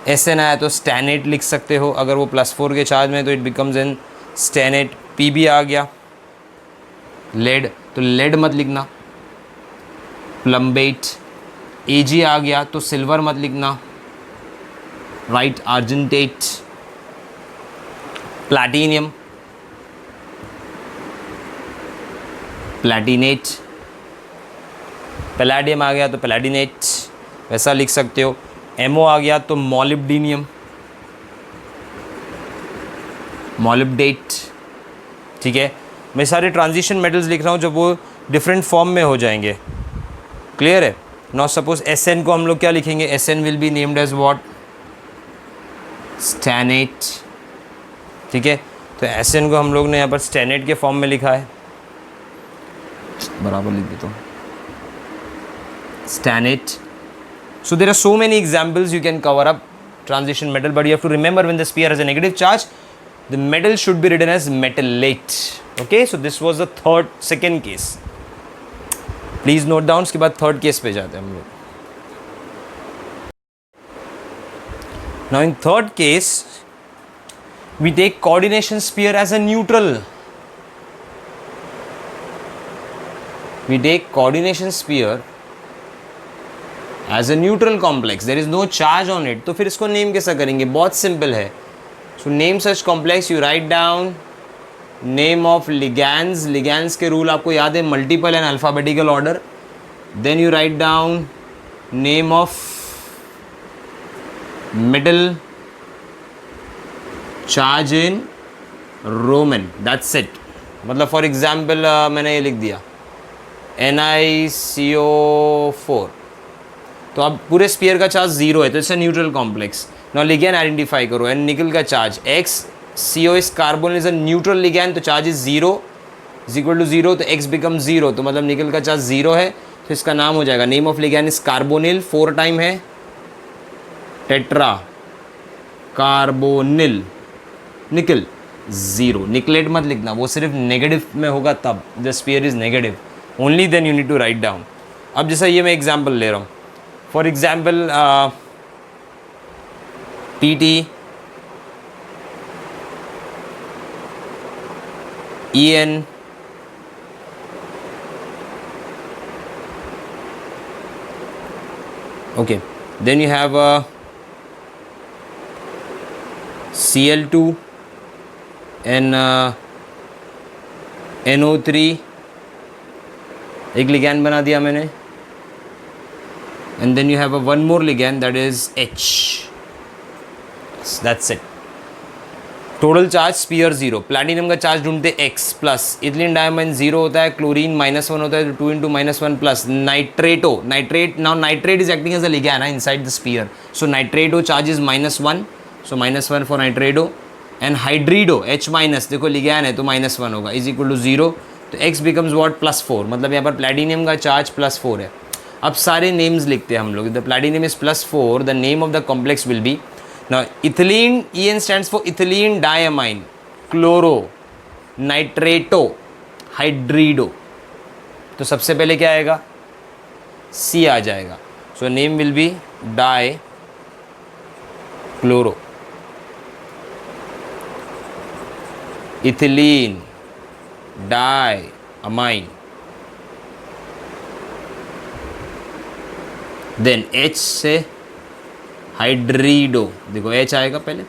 SN आया तो स्टैनेट लिख सकते हो, अगर वो +4 के चार्ज में तो इट बिकम्स इन स्टैनेट. PB आ गया, लेड, तो लेड मत लिखना, प्लम्बेट. AG आ गया तो सिल्वर मत लिखना, राइट, आर्जेंटेट. प्लैटिनियम, प्लैटिनेट. पैलाडियम आ गया तो पैलाडिनेट, वैसा लिख सकते हो. MO आ गया तो मॉलिब्डेनियम, मॉलिब्डेट, ठीक है. मैं सारे ट्रांजिशन मेटल्स लिख रहा हूँ जब वो डिफरेंट फॉर्म में हो जाएंगे, क्लियर है. नाउ सपोज Sn को हम लोग क्या लिखेंगे, Sn will be named as what, stannate, ठीक है। तो Sn को हम लोग ने यहाँ पर स्टैनेट के फॉर्म में लिखा है, बराबर लिख देता हूँ, स्टैनेट. So there are so many examples you can cover up transition metal, but you have to remember when the sphere has a negative charge, the metal should be written as metallate. Okay, so this was the second case. Please note down. उसके बाद third case पे जाते हैं हम लोग. Now in third case, we take coordination sphere as a neutral. We take coordination sphere as a neutral complex. There is no charge on it. तो फिर इसको नेम कैसा करेंगे, बहुत सिंपल है. So name such complex, you write down name of ligands. Ligands के rule आपको याद है, multiple and alphabetical order. Then you write down name of metal, charge in Roman. That's it. मतलब for example मैंने ये लिख दिया NiCO4, तो अब पूरे स्पीयर का चार्ज 0 है, तो it's a neutral complex. Now ligand identify करो, एंड निकल का charge X, CO is carbon is a neutral ligand, तो charge is 0 is equal to 0, तो X बिकम 0, तो मतलब निकल का चार्ज 0 है, तो इसका नाम हो जाएगा, name of ligand is carbonyl, 4 time है टेट्रा कार्बोनिल, निकल 0. निकलेट मत लिखना, वो सिर्फ नेगेटिव में होगा तब, the sphere is negative, only then you need to write down. अब जैसा ये मैं एग्जाम्पल ले रहा हूँ, for example PT, En, okay, then you have Cl2 and NO3, एक लिगैंड बना दिया मैंने, and then you have one more ligand, that is H. That's it. Total charge sphere 0. Platinum का चार्ज ढूंढते X प्लस, इथिलीन डायमंड 0 होता है, chlorine -1 होता है, तो 2 × -1 plus nitrato, nitrate, now nitrate is acting as a ligand inside the sphere, so nitrato charge is -1, so -1 for nitrato. And hydrido H-, देखो ligand है तो -1 होगा, इज इक्वल टू 0, तो X बिकम्स व्हाट, +4, मतलब यहाँ पर प्लैटिनियम का charge +4 है. अब सारे नेम्स लिखते हैं हम लोग, the platinum is +4, the name of the complex will be, now ethylene, EN stands for ethylene diamine, chloro, nitrato, hydrido, तो सबसे पहले क्या आएगा, C आ जाएगा, so name will be di chloro, ethylene di amine, then H से hydrido, देखो H आएगा पहले,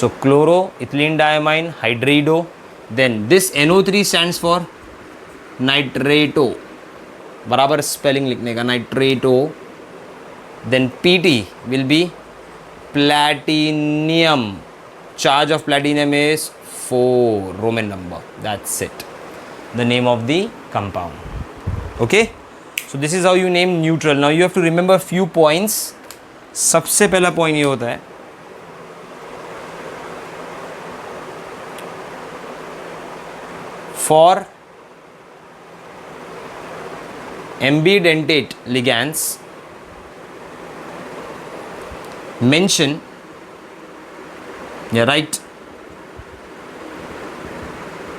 so chloro, ethylene diamine, hydrido, then this NO3 stands for nitrato, बराबर स्पेलिंग लिखने का, nitrato, then PT will B platinum, charge of platinum is 4, Roman number, that's it, the name of the compound. Okay, so this is how you name neutral. Now you have to remember few points. सबसे पहला point ये होता है, for ambidentate ligands mention, yeah, right,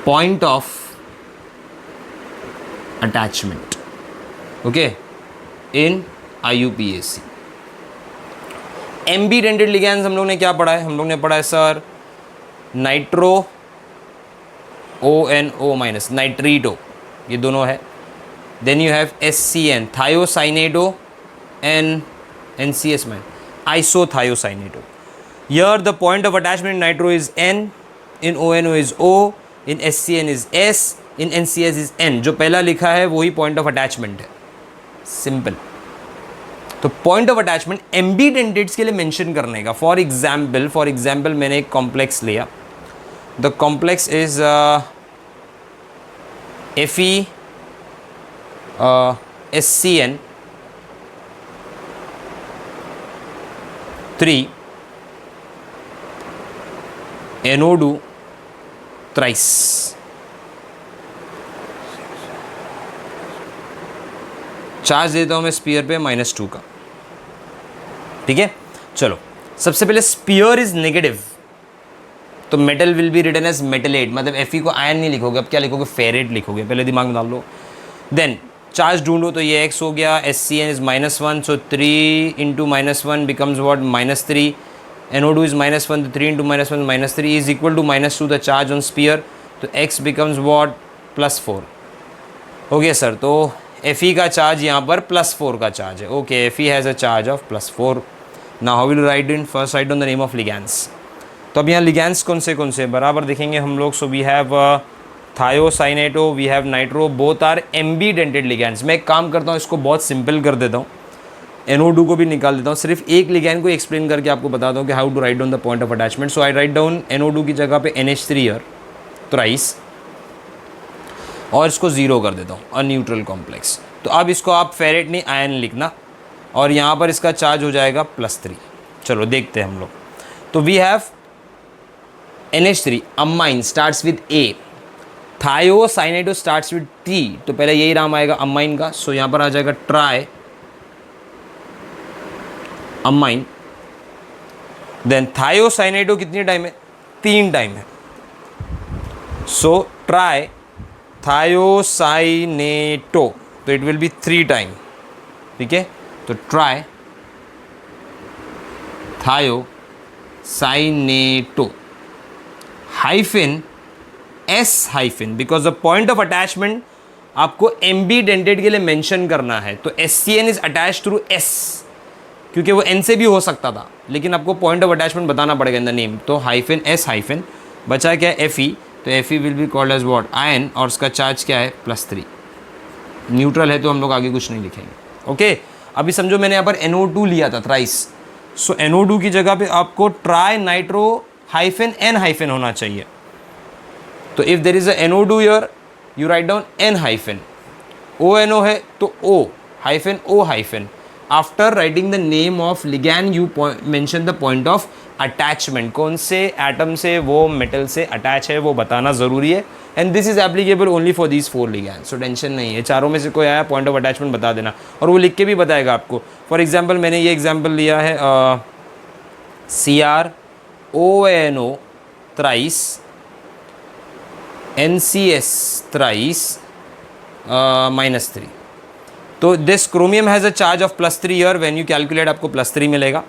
point of attachment, okay, in IUPAC. एम्बीडेंटेड ligands हम लोग ने क्या पढ़ा है, हम लोग ने पढ़ा है सर नाइट्रो ONO-, नाइट्रीटो, ये दोनों है. Then you have SCN, thiocyanato, and NCS में isothiocyanato. Here the point of attachment in nitro is N, in ONO is O, in SCN is S, in NCS is N. जो पहला लिखा है वही point of attachment है, simple. तो point of attachment ambidentates के लिए मेंशन करने का. फॉर एग्जाम्पल मैंने एक कॉम्प्लेक्स लिया, the complex is Fe SCN 3 NO2 thrice. Charge देता हूँ मैं स्पीयर पे -2 का। ठीक है, चलो सबसे पहले स्पीयर इज नेगेटिव, तो metal will be written as मेटलेट, मतलब Fe को आयन नहीं लिखोगे, अब क्या लिखोगे, फेरेट लिखोगे, पहले दिमाग में डाल लो। देन चार्ज ढूंढो, तो ये x हो गया, SCN is -1, so 3 × -1 becomes what, -3, NO2 is -1, तो 3 × -1 -3 is equal to -2 the charge on sphere, तो x बिकम्स वॉट, +4 हो गया सर। तो Fe का चार्ज यहाँ पर +4 का चार्ज है। Okay, Fe has a charge of +4। Now how will write in, first right on the name of ligands. तो अब यहाँ लिगैंड्स कौन से बराबर देखेंगे हम लोग। So we have thiocyanato, we have nitro, both are ambidentate ligands. मैं एक काम करता हूँ, इसको बहुत सिंपल कर देता हूँ, NO2 को भी निकाल देता हूँ, सिर्फ एक लिगैंड को एक्सप्लेन करके आपको बताता हूँ कि how to write down the point of attachment. So I write down NO2 की जगह पे NH3 हियर थ्राइस, और इसको 0 कर देता हूँ, अ न्यूट्रल कॉम्प्लेक्स। तो अब इसको आप फेरेट नहीं आयन लिखना, और यहाँ पर इसका चार्ज हो जाएगा +3। चलो देखते हैं हम लोग। तो we have NH3 amine starts with A, thiocyanato starts with T, तो पहले यही नाम आएगा अमाइन का। सो यहाँ पर आ जाएगा ट्राई अमाइन। देन थायोसाइनेटो कितनी टाइम है, 3 टाइम है, सो ट्राई थायोसाइनेटो, तो इट विल बी 3 टाइम। ठीक है, तो try thiocyanato hyphen S hyphen, because the point of attachment आपको एम्बीडेंटेड के लिए मेंशन करना है, तो SCN is attach through S, क्योंकि वो N से भी हो सकता था, लेकिन आपको पॉइंट ऑफ अटैचमेंट बताना पड़ेगा इन द नेम। तो हाइफिन S हाइफिन, बचा क्या है Fe, तो Fe will be called as what, ion, और उसका चार्ज क्या है +3, न्यूट्रल है, तो हम लोग आगे कुछ नहीं लिखेंगे। ओके, अभी समझो मैंने यहाँ पर NO2 लिया था थ्राइस, सो NO2 की जगह पे आपको tri nitro hyphen N hyphen होना चाहिए। तो if there is a NO2 here, you write down N hyphen, ONO है तो O hyphen O hyphen. After writing the name of ligand you mention the point of attachment, कौन से atom से वो metal से अटैच है वो बताना ज़रूरी है, and this is applicable only for these 4 ligand. So tension नहीं है, चारों में से कोई आया पॉइंट ऑफ अटैचमेंट बता देना, और वो लिख के भी बताएगा आपको। फॉर एग्जाम्पल मैंने ये एग्जाम्पल लिया है CrONO थ्राइस, NCS थ्राइस -3, तो this chromium has a charge of +3 year, when you calculate आपको +3 मिलेगा।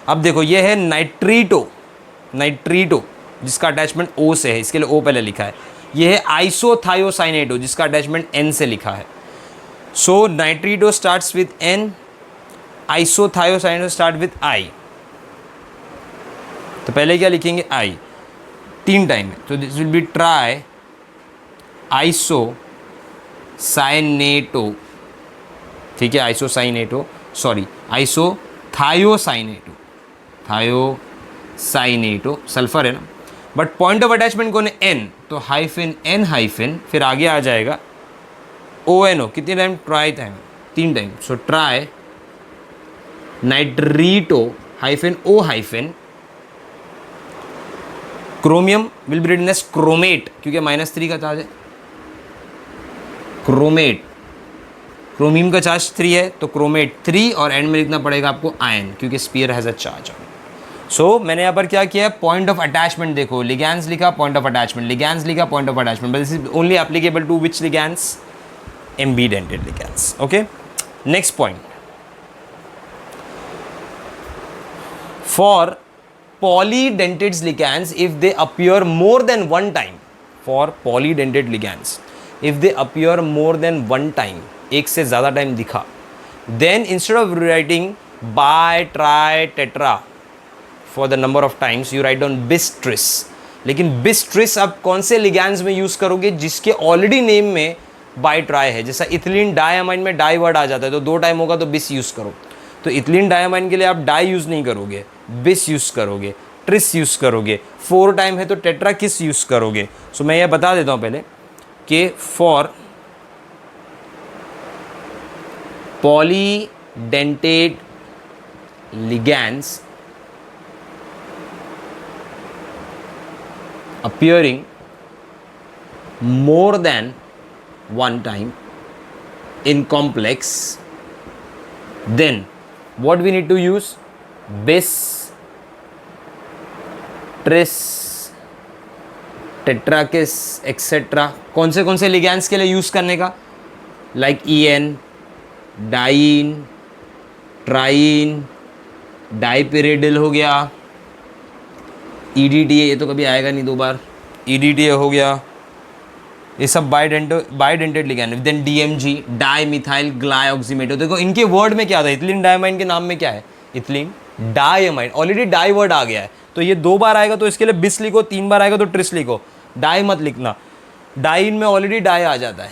अब देखो ये है नाइट्रीटो, नाइट्रीटो जिसका अटैचमेंट O से है, इसके लिए O पहले लिखा है। ये है आइसोथायोसाइनेटो जिसका अटैचमेंट N से लिखा है। So nitrito starts with N, isothiocyanato start with I, तो पहले क्या लिखेंगे I, 3 टाइम है, तो दिस विल बी ट्राई आइसोसाइनेटो। ठीक है, आइसोसाइनेटो, सॉरी आइसोथायोसाइनेटो, थायोसाइनेटो सल्फर है ना, बट पॉइंट ऑफ अटैचमेंट कौन है N, तो हाइफिन N हाइफिन, फिर आगे आ जाएगा ONO, कितने time, tri time, 3 time. So tri nitrito hyphen O hyphen, chromium will be written as chromate, क्योंकि -3 का चार्ज है, क्रोमेट, क्रोमियम का चार्ज 3 है, तो क्रोमेट 3, और एंड में लिखना पड़ेगा आपको आयन, क्योंकि स्पीयर हैज़ अ चार्ज। सो मैंने यहाँ पर क्या किया, पॉइंट ऑफ अटैचमेंट देखो, लिगैंड्स लिखा, पॉइंट ऑफ अटैचमेंट, लिगैंड्स लिखा, point of attachment, but this is only applicable to which ligands, ambidentate ligands. Okay, next point, for polydentate ligands if they appear more than one time, for polydentate ligands if they appear more than one time, एक से ज़्यादा time दिखा, then instead of writing bi, tri, tetra for the number of times you write down bis, tris। लेकिन bis, tris आप कौन से ligands में use करोगे, जिसके ऑलरेडी नेम में बाई ट्राई है, जैसा इथिलीन डायमाइन में डाई वर्ड आ जाता है, तो 2 टाइम होगा तो बिस यूज़ करो, तो इथिलीन डायमाइन के लिए आप डाई यूज़ नहीं करोगे, बिस यूज़ करोगे, ट्रिस यूज़ करोगे, 4 टाइम है तो टेट्रा किस यूज़ करोगे। सो मैं ये बता देता हूँ पहले कि for polydentate ligands appearing more than one time in complex, then what we need to use? Bis, tris, tetrakis etcetera. कौन से लिगैंड्स के लिए यूज़ करने का? लाइक EN, डाइन, ट्राइन, डाइपिरिडिल हो गया, EDTA, ये तो कभी आएगा नहीं दो बार, EDTA हो गया, ये सब bidentate ligand. Then DMG, di methyl glyoximato. देखो इनके वर्ड में क्या था, इथिलीन डायमाइन के नाम में क्या है? Ethylene diamine. Already di word आ गया है, तो ये दो बार आएगा तो इसके लिए बिस लिखो, तीन बार आएगा तो ट्रिस लिखो, डाई मत लिखना. डाइन में ऑलरेडी डाई आ जाता है.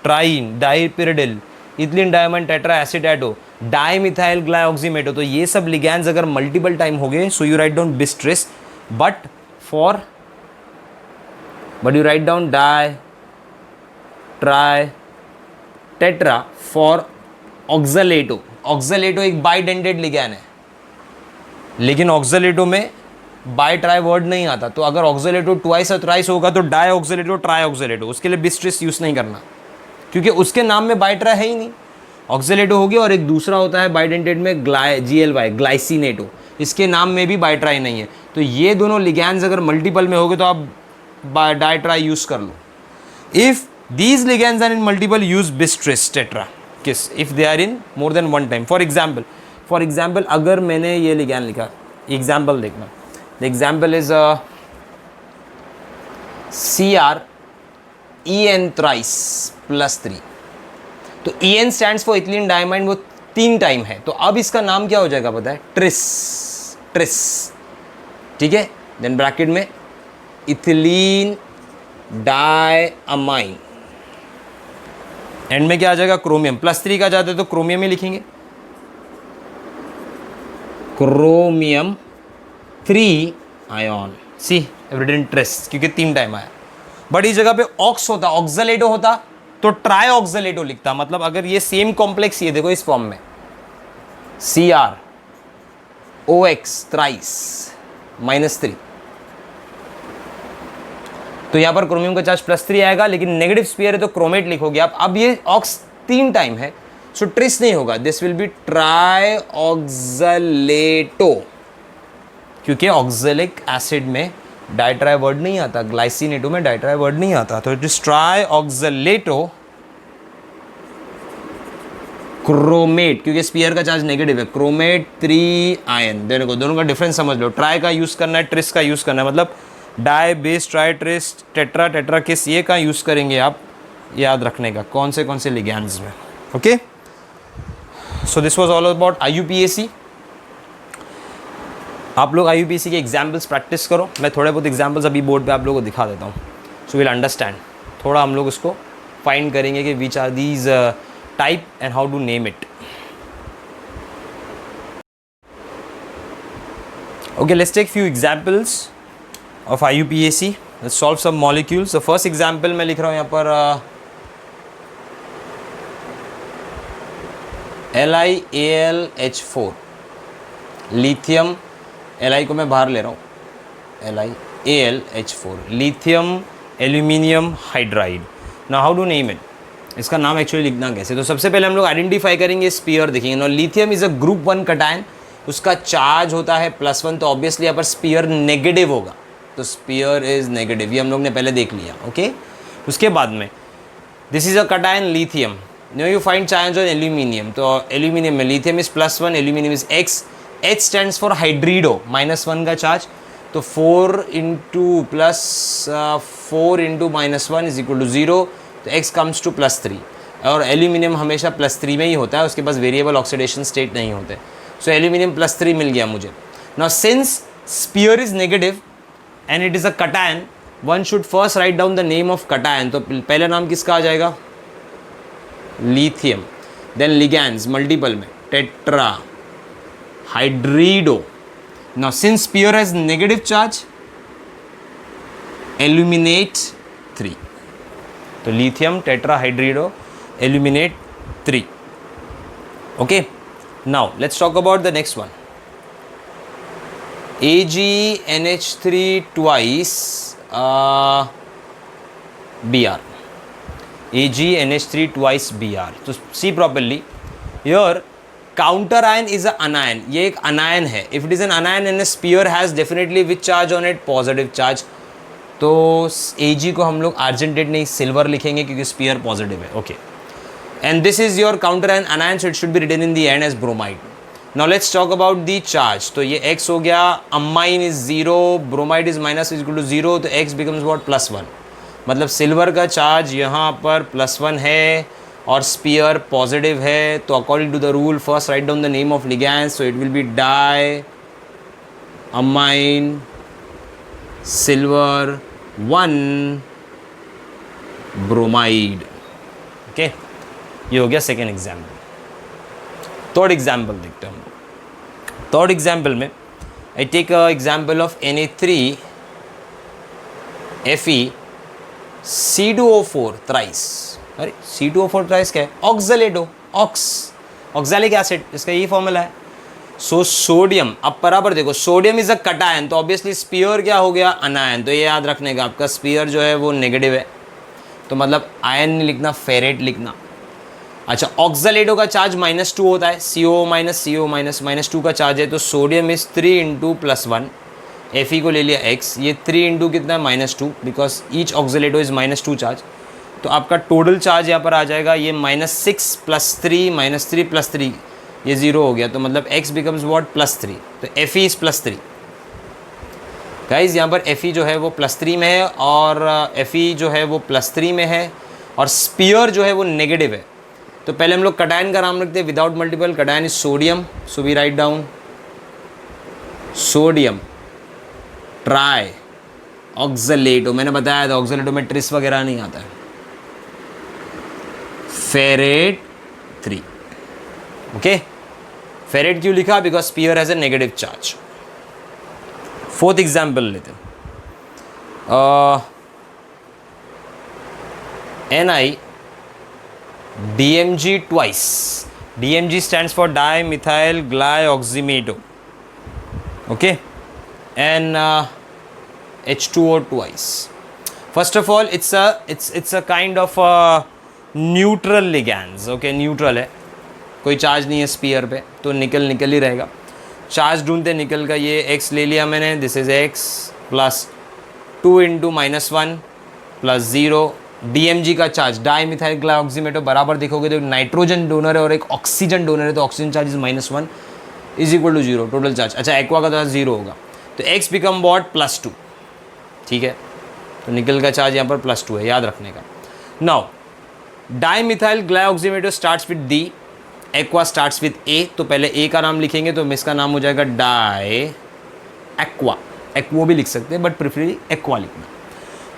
Trien, dipyridyl, ethylene diamine tetra acetato, di methyl glyoximato. तो ये सब लिगैंड्स अगर मल्टीपल टाइम हो गए, so you write down bis tris, but you write down di, tri, tetra for oxalato. Oxalato एक बाइडेंटेड लिगैंड है, लेकिन ऑक्सलेटो में बाई ट्राई वर्ड नहीं आता. तो अगर ऑक्सलेटो ट्वाइस और थ्राइस होगा तो डाई ऑक्सलेटो, ट्राई ऑक्सलेटो, उसके लिए बिस्ट्रिस यूज़ नहीं करना, क्योंकि उसके नाम में बाई ट्राई है ही नहीं. ऑक्सलेटो हो गया और एक दूसरा होता है बाइडेंटेड में GLY, ग्लाइसिनेटो, इसके नाम में भी बाई ट्राई नहीं है. तो ये दोनों लिगैंड्स अगर मल्टीपल में हो गए तो आप डाई ट्राई यूज़ कर लो. If these ligands are in multiple, use bis tris tetra किस. if they are in more than one time. for example अगर मैंने ये ligand लिखा, एग्जाम्पल देखना, the example is CrEn thrice plus 3. तो En stands for ethylene diamine, वो 3 time है, तो अब इसका नाम क्या हो जाएगा पता है? ट्रिस. ठीक है. देन ब्रैकेट में इथिलीन डायमाइन, एंड में क्या आ जाएगा? क्रोमियम. +3 का जाते तो क्रोमियम ही लिखेंगे, क्रोमियम 3 आयन. सी एवरिडेन ट्रेस, क्योंकि 3 टाइम आया. बट इस जगह पे ऑक्स होता, ऑक्सलेटो होता तो ट्राई ऑक्सलेटो लिखता. मतलब अगर ये सेम कॉम्प्लेक्स, ये देखो इस फॉर्म में CrOX थ्राइस -3, तो यहाँ पर क्रोमियम का चार्ज +3 आएगा, लेकिन नेगेटिव स्पीयर है तो क्रोमेट लिखोगे आप. अब ये ऑक्स 3 टाइम है, सो ट्रिस नहीं होगा, दिस विल बी ट्राई ऑक्सलेटो, क्योंकि ऑक्सैलिक एसिड में डाइट्राई वर्ड नहीं आता, ग्लाइसिनेटो में डाइट्राई वर्ड नहीं आता. तो इट इज ट्राई ऑक्सलेटो क्रोमेट, क्योंकि स्पीयर का चार्ज नेगेटिव है, क्रोमेट 3 आयन. दोनों का डिफरेंस समझ लो. ट्राई का यूज करना है, ट्रिस का यूज करना है. मतलब di, bis, tri, tris, tetrakis, ये का यूज करेंगे आप, याद रखने का कौन से लिगैंड्स में. Okay, so this was all about IUPAC. आप लोग IUPAC के एग्जाम्पल्स प्रैक्टिस करो. मैं थोड़े बहुत एग्जाम्पल्स अभी बोर्ड पे आप लोगों को दिखा देता हूँ, सो विल अंडरस्टैंड. थोड़ा हम लोग उसको फाइंड करेंगे कि which are these type and how to name it. Okay, let's take few examples of IUPAC. Let's solve some molecules. The first example मैं लिख रहा हूँ यहाँ पर LiAlH4, लिथियम. Li को मैं बाहर ले रहा हूँ, LiAlH4, lithium aluminium hydride. Now how to name it? इसका नाम एक्चुअली लिखना कैसे? तो सबसे पहले हम लोग आइडेंटिफाई करेंगे स्पीयर देखेंगे. No, lithium is a group 1 cation, उसका चार्ज होता है +1, तो ऑब्वियसली यहाँ पर स्पीयर नेगेटिव होगा, तो स्पीयर इज नेगेटिव, ये हम लोग ने पहले देख लिया. ओके, उसके बाद में this is a cation lithium. No, you find charge on aluminium, तो एल्यूमिनियम में lithium is +1, aluminium is X. H stands for hydrido, -1 का चार्ज, तो 4 into +4 into -1 is equal to 0, तो X कम्स टू +3. और aluminium हमेशा +3 में ही होता है, उसके पास वेरिएबल ऑक्सीडेशन स्टेट नहीं होते. सो एल्यूमिनियम +3 मिल गया मुझे. Now since spear is negative and it is a cation, one should first write down the name of cation. तो पहला नाम किसका आ जाएगा? लिथियम. then ligands मल्टीपल में tetra hydrido. now since spear has negative charge, illuminate 3, तो lithium tetra hydrido aluminate 3. Okay, now let's talk about the next one. AgNH3 twice Br. AgNH3 twice Br. So see properly here, counter ion is a anion. ये एक anion है. If it is an anion and a sphere has definitely which charge on it? Positive charge. तो Ag को हम लोग argentate नहीं silver लिखेंगे क्योंकि sphere positive है. Okay. And this is your counter anion, so it should be written in the end as bromide. Now let's talk about the charge. तो ये X हो गया, amine is 0, bromide is minus is equal to 0, तो X becomes what? +1. मतलब silver का charge यहाँ पर +1 है और स्पीयर पॉजिटिव है. तो according to the rule first write down the name of ligand. So it will be di amine silver 1 bromide. Okay, ये हो गया सेकेंड एग्जाम्पल. थर्ड एग्जाम्पल देखते हैं हम लोग. थर्ड एग्जाम्पल में I take a example of Na3 Fe C2O4 thrice. अरे C2O4 thrice क्या है? ऑक्सलेटो, ऑक्सैलिक एसिड, इसका यही फॉर्मूला है. सो सोडियम, अब बराबर देखो, सोडियम इज अ कटायन, तो ऑब्वियसली स्पीयर क्या हो गया? अनायन. तो ये याद रखने का, आपका स्पीयर जो है वो नेगेटिव है, तो मतलब आयन नहीं लिखना, फेरेट लिखना. अच्छा, ऑक्सलेटो का चार्ज -2 होता है, CO- -2 का चार्ज है, तो सोडियम इज 3 × +1. Fe को ले लिया X, ये 3 × कितना है? -2, बिकॉज ईच ऑक्सलेटो इज -2 चार्ज. तो आपका टोटल चार्ज यहाँ पर आ जाएगा ये -6 + 3 -3 + 3, ये 0 हो गया. तो मतलब X बिकम्स वॉट? +3. तो Fe इज +3. गाइज यहाँ पर Fe जो है वो +3 में है और Fe जो है वो +3 में है और स्पीयर जो है वो नेगेटिव है. तो पहले हम लोग कटायन का नाम रखते हैं without multiple. Cation is sodium, so we write down sodium tri oxalato. मैंने बताया था ऑक्सलेटो में ट्रिस वगैरह नहीं आता है. फेरेट 3. ओके, फेरेट क्यों लिखा? Because sphere has a negative charge. Fourth example लेते हैं. Ni DMG twice. DMG stands for dimethyl glyoxymeto. Okay, and H2O twice. First of all, it's a kind of neutral ligands. Okay, neutral है, कोई charge नहीं है spear पे, तो निकल ही रहेगा. चार्ज ढूंढते निकल का, ये X ले लिया मैंने, दिस इज X + 2 × -1 + 0. DMG का चार्ज डाईमिथाइल ग्लाइऑक्सीमेटो बराबर देखोगे तो नाइट्रोजन डोनर है और एक ऑक्सीजन डोनर है, तो oxygen charge is -1 is equal to 0 total charge. अच्छा, एक्वा का तो 0 होगा, तो X बिकम वॉट? +2. ठीक है, तो निकल का चार्ज यहाँ पर +2 है, याद रखने का. Now dimethyl glyoximato starts with D, aqua starts with A. तो पहले A का नाम लिखेंगे तो इसका नाम हो जाएगा डाई एक्वा. एक्वो भी लिख सकते हैं बट प्रेफरली एक्वा लिखना.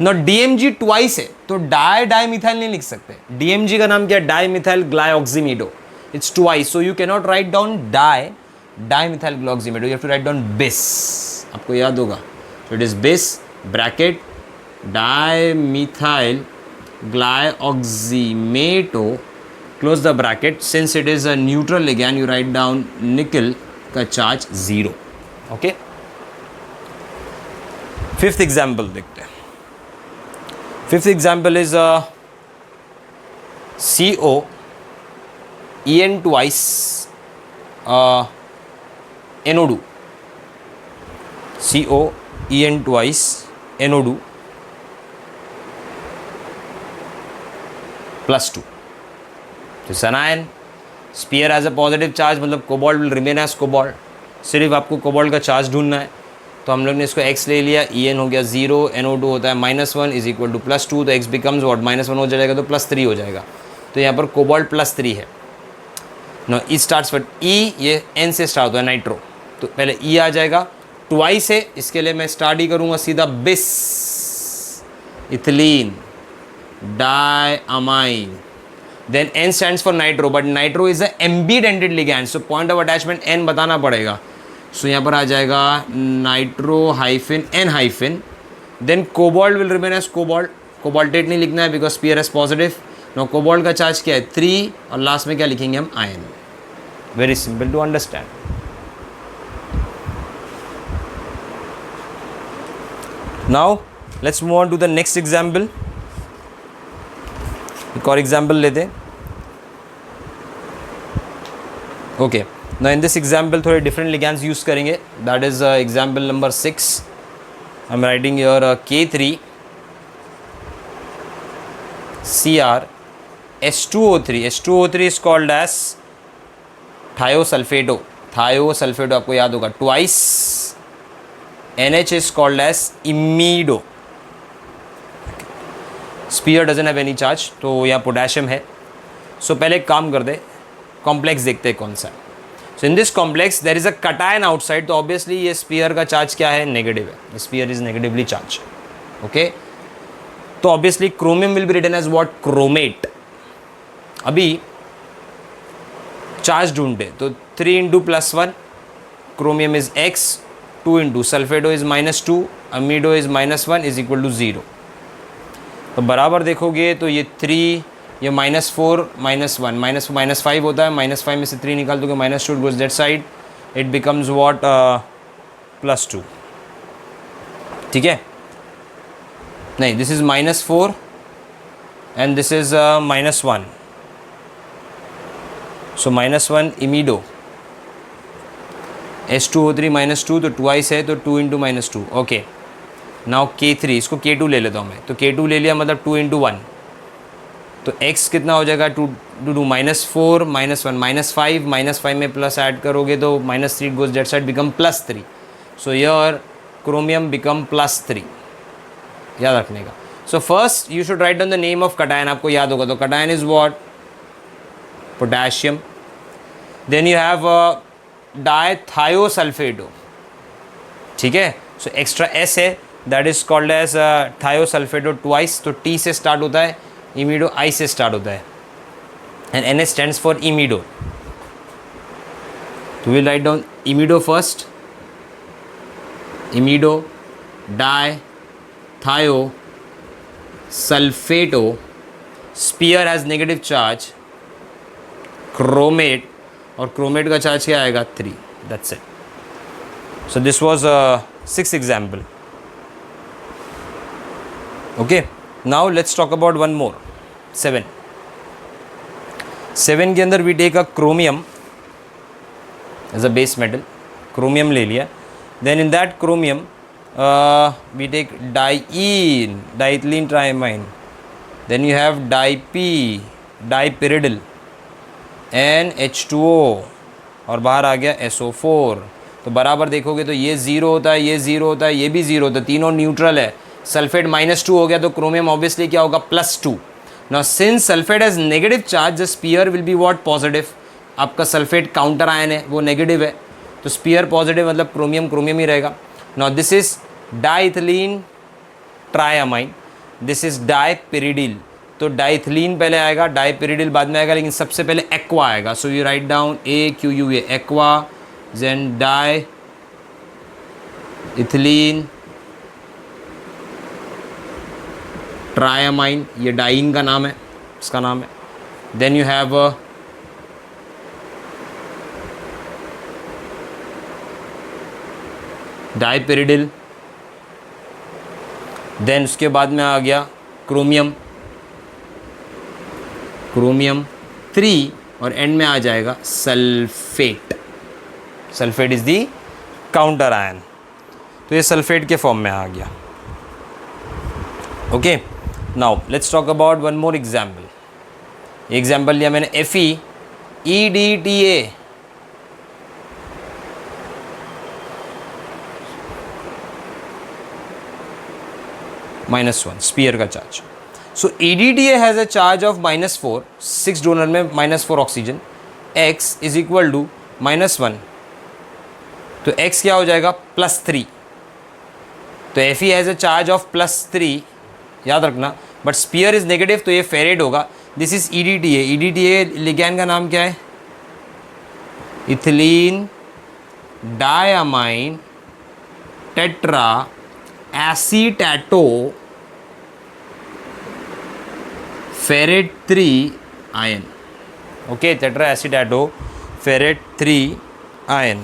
ना DMG ट्वाइस है तो डाईमिथाइल नहीं लिख सकते. DMG का नाम क्या है? Dimethyl glyoximato. It's twice, so you can not write down dimethyl glyoximato, you have to write down bis. आपको याद होगा, so it is bis bracket dimethyl glyoxymeto close the bracket. Since it is a neutral ligand, you write down nickel का charge 0. Okay, fifth example देखते हैं. Fifth example is CO En twice NO2. CO En twice NO2 +2. तो anion, sphere has a positive charge, मतलब cobalt will remain as cobalt. सिर्फ आपको cobalt का charge ढूंढना है, तो हम लोग ने इसको X ले लिया, En हो गया 0, NO2 होता है -1 इज इक्वल टू +2, तो X बिकम्स वॉट? -1 हो जाएगा तो +3 हो जाएगा. तो यहाँ पर कोबाल्ट +3 है. No E starts with E, ये N से स्टार्ट होता है नाइट्रो, तो पहले E आ जाएगा. ट्वाइस है, इसके लिए मैं स्टार्ट ही करूँगा सीधा bis ethylene diamine. Then N stands for nitro, but nitro is a ambidentate ligand, so point of attachment N बताना पड़ेगा. सो यहाँ पर आ जाएगा nitro -N-. Then cobalt will remain as cobalt. Cobaltate नहीं लिखना है because sphere is positive. Now cobalt का चार्ज क्या है? 3, और लास्ट में क्या लिखेंगे हम? Ion. Very simple to understand. Now let's move on to the next example. एक और example लेते हैं. Okay. Now in this example थोड़े different ligands use करेंगे. That is example number 6. I'm writing here K3 Cr H2O3. H2O3 is called as thiosulfato. Thiosulfato आपको याद होगा. Twice NH is called as imido. Sphere doesn't have any charge, तो यहाँ potassium है. सो पहले एक काम कर दे, कॉम्प्लेक्स देखते हैं कौन सा है. So in this complex there is a cation outside, तो ऑब्वियसली ये स्पीयर का चार्ज क्या है, नेगेटिव है. Sphere is negatively charge. Okay, तो obviously chromium will be written as what, chromate. अभी चार्ज ढूंढते, तो 3 into +1 chromium is x, 2 into sulphato is -2, amido is -1 is equal to 0. तो बराबर देखोगे तो ये 3, ये -4 -1 -5 होता है. -5 में से 3 निकाल दोगे, -2 goes that side, it becomes what, +2. ठीक है, नहीं, this is -4 and this is -1. So -1 इमीडो, H2O3 -2, तो ट्वाइस है, तो 2 इंटू -2. ओके, नाउ K3, इसको K2 ले लेता हूँ मैं. तो K2 ले लिया, मतलब 2 इंटू 1, तो x कितना हो जाएगा, 2 -4 -1 -5 में प्लस ऐड करोगे तो -3 goes that side, become +3. So your chromium become +3. याद रखने का. So first you should write down the name of cation. आपको याद होगा, तो cation is what, potassium. Then you have dithiosulphato. ठीक है, सो एक्स्ट्रा S है, that is called as thiosulphato twice. तो T से स्टार्ट होता है, इमीडो I से स्टार्ट होता है, and NH stands for imido. तो will write down imido first, imido di thio sulphato, sphere has negative charge, chromate, और क्रोमेट का चार्ज क्या आएगा, 3. That's it. So this was 6th example. Okay, now let's talk about one more, 7. 7 के अंदर we take a chromium as a base metal. Chromium ले लिया. Then in that chromium we take diethylene triamine. Then you have dipyridyl and H2O, और बाहर आ गया SO4. तो बराबर देखोगे तो ये 0 होता है, ये 0 होता है, ये भी 0 होता है, तीनों न्यूट्रल है. सल्फेट -2 हो गया, तो क्रोमियम ऑब्वियसली क्या होगा, +2. Now since sulphate has negative charge, the sphere will be what, positive. आपका सल्फेट काउंटर आयन है, वो नेगेटिव है, तो स्पीयर पॉजिटिव, मतलब क्रोमियम ही रहेगा. Now this is diethylene triamine, this is dipyridyl. तो डाइथिलीन पहले आएगा, डाइपिरिडिल बाद में आएगा, लेकिन सबसे पहले एक्वा आएगा. So you write down AQUA, aqua, then di ethylene triamine, ये डाइन का नाम है, इसका नाम है. Then you have dipyridyl. Then उसके बाद में आ गया क्रोमियम 3, और एंड में आ जाएगा sulphate. Sulphate is the counter ion. तो ये सल्फेट के फॉर्म में आ गया. Okay, now let's talk about one more example. Example लिया मैंने FeEDTA. -1 स्पीयर का charge. So EDTA has a charge of -4, 6 donor में -4 oxygen, x is equal to -1. तो x क्या हो जाएगा, +3. तो Fe has a charge of +3, याद रखना, बट स्पीयर इज नेगेटिव, तो ये फेरेड होगा. This is EDTA. EDTA ligand का नाम क्या है, ethylene diamine tetra acetato ferrate 3 ion. Okay, tetra acetato ferrate 3 ion.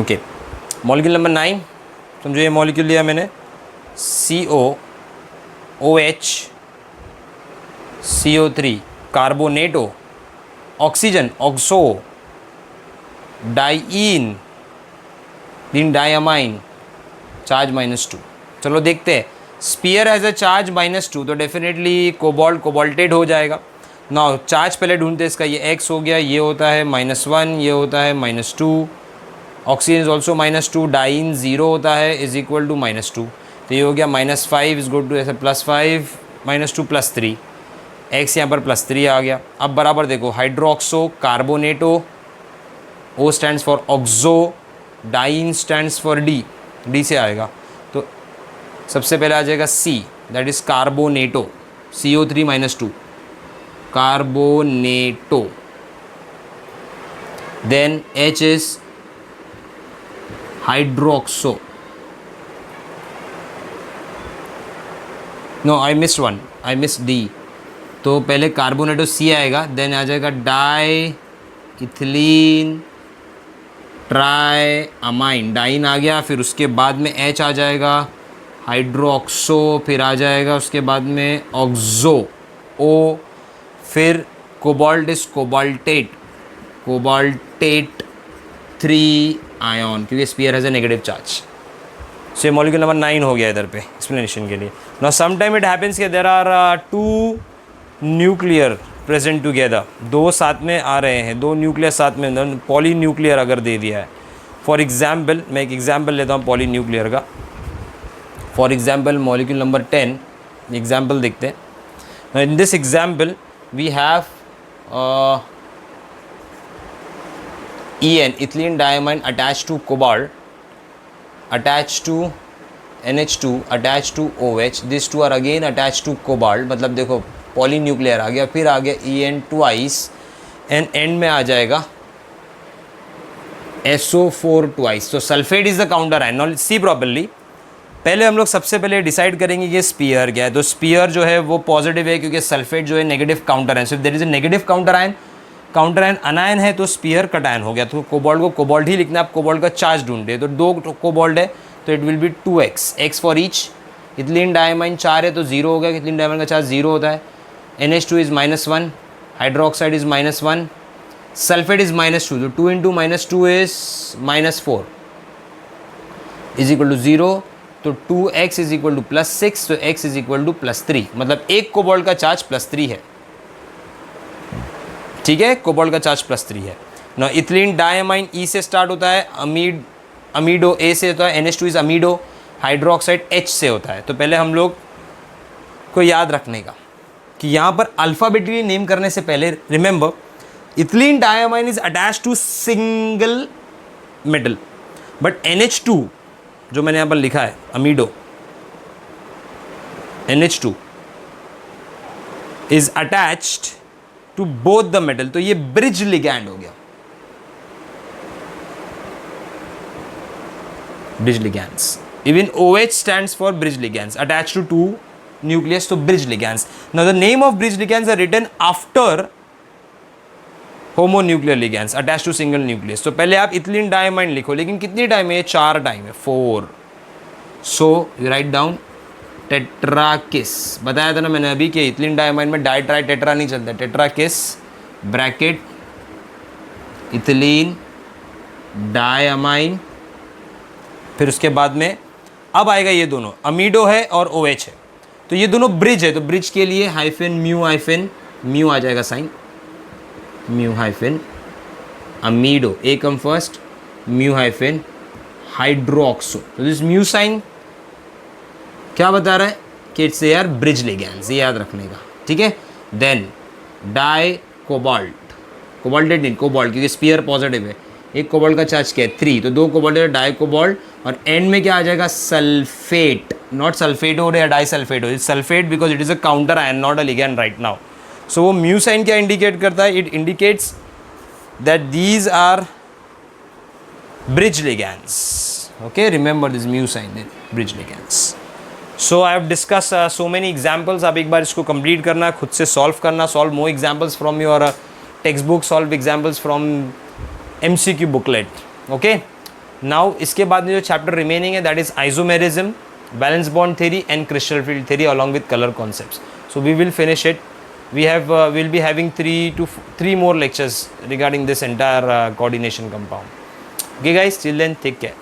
Okay, molecule number 9, समझो ये मॉलिक्यूल लिया मैंने, COOH CO3 carbonato, oxygen oxo, dien diamine, charge -2। चलो देखते हैं, स्पीयर हैज़ अ चार्ज -2 तो डेफिनेटली कोबाल्ट कोबाल्टेट हो जाएगा ना। चार्ज पहले ढूंढते इसका, ये x हो गया, ये होता है -1, ये होता है -2, ऑक्सीजन इज ऑल्सो -2, डाइन 0 होता है इज इक्वल टू -2, तो ये हो गया -5 इज गुड टू ऐसे +5 -2 +3, x यहाँ पर +3 आ गया। अब बराबर देखो, hydroxo carbonato, O stands for oxo, dien stands for D से आएगा, तो सबसे पहले आ जाएगा C, that is carbonato, CO3 -2 carbonato, then H is hydroxo, no I missed one, I missed D, तो पहले कार्बोनेटो C आएगा, देन आ जाएगा di ethylene tri amine, dien आ गया, फिर उसके बाद में H आ जाएगा, हाइड्रोक्सो, फिर आ जाएगा उसके बाद में ऑक्सो O, फिर cobalt is cobaltate, cobaltate 3 ion, क्योंकि sphere has a negative charge. So molecule number 9 हो गया इधर पे एक्सप्लेनेशन के लिए। Now some time it happens कि there are 2 nuclear present together, 2 साथ में आ रहे हैं, 2 न्यूक्लियर साथ में, पॉली न्यूक्लियर अगर दे दिया है। फॉर एग्जाम्पल, मैं एक एग्जाम्पल लेता हूँ पॉली न्यूक्लियर का। For example molecule number 10, example देखते हैं। In this example we have EN, ethylene diamine attached to cobalt, attached to NH2, attached to OH, these two are again attached to cobalt, मतलब देखो poly nuclear आ गया, फिर आ गया EN twice, and end में आ जाएगा SO4 ट्वाइस। तो sulphate is the counter ion. Now see properly, पहले हम लोग सबसे पहले डिसाइड करेंगे कि स्पीयर क्या है। तो स्पीयर जो है वो पॉजिटिव है, क्योंकि सल्फेट जो है negative counter ion, so there is a negative counter ion anion है, तो स्पीयर कटायन हो गया। तो कोबाल्ट को कोबाल्ट ही लिखना, आप कोबाल्ट का चार्ज ढूंढे, तो 2 कोबाल्ट है तो it will B 2x, x for each. Ethylene diamine 4 है तो 0 हो गया, इथिलीन डायमाइन का चार्ज 0 होता है। NH2 is -1, hydroxide is -1, sulphate is -2, तो 2 into -2 is -4 is equal to 0, तो 2x इज इक्वल टू +6, तो x इज इक्वल टू +3, मतलब एक कोबाल्ट का चार्ज +3 है। ठीक है, कोबाल्ट का चार्ज +3 है ना। इथिलीन डायमाइन E से स्टार्ट होता है, अमीडो A से होता है, NH2 इज अमीडो, हाइड्रोक्साइड H से होता है। तो पहले हम लोग को याद रखने का कि यहाँ पर अल्फ़ाबेटिकली नेम करने से पहले remember, ethylene diamine is attached to single metal, but NH2 जो मैंने यहाँ पर लिखा है amido, NH2 is attached to both the metal, तो ये ब्रिज लिगैंड हो गया, bridge ligands. Even OH stands for bridge ligands attached to 2 nucleus, so bridge ligands. Now the name of bridge ligands are written after homonuclear ligands attached to single nucleus. तो पहले आप ethylene diamine लिखो, लेकिन कितनी time है? 4 time है, 4. सो you write down tetrakis, बताया था ना मैंने अभी कि इथिलीन डायमाइन में डाई ट्राई टेट्रा नहीं चलता, टेट्राकिस ब्रैकेट इथिलीन डायमाइन, फिर उसके बाद में अब आएगा ये दोनों, अमीडो है और OH है, तो ये दोनों ब्रिज है, तो ब्रिज के लिए म्यू आ जाएगा sign, mu hyphen amido, A come first, mu hyphen hydroxo, तो दिस म्यू साइन क्या बता रहा है कि इट्स यार ब्रिज लिगैंड्स, ये याद रखने का, ठीक है। देन डाई कोबाल्ट, कोबाल्टेड नहीं कोबाल्ट, क्योंकि स्पीयर पॉजिटिव है, एक कोबाल्ट का चार्ज क्या है 3, तो 2 कोबाल्ट है, डाई कोबाल्ट, और एंड में क्या आ जाएगा सल्फेट, नॉट सल्फेट हो रहा है डाई सल्फेट हो, it's sulphate because it is a counter ion not a ligand right now. So वो म्यू साइन क्या इंडिकेट करता है? It indicates that these are bridge ligands, okay, remember this mu sign, bridge ligands. So I have discuss so many examples. आप एक बार इसको complete करना, खुद से सॉल्व करना, solve more examples from your textbook, solve examples from MCQ booklet. Okay, now इसके बाद में जो चैप्टर रिमेनिंग है that is isomerism, valence bond theory and crystal field theory along with colour concepts. So we will finish it. We'll be having 3 more lectures regarding this entire coordination compound. Okay guys, till then, take care.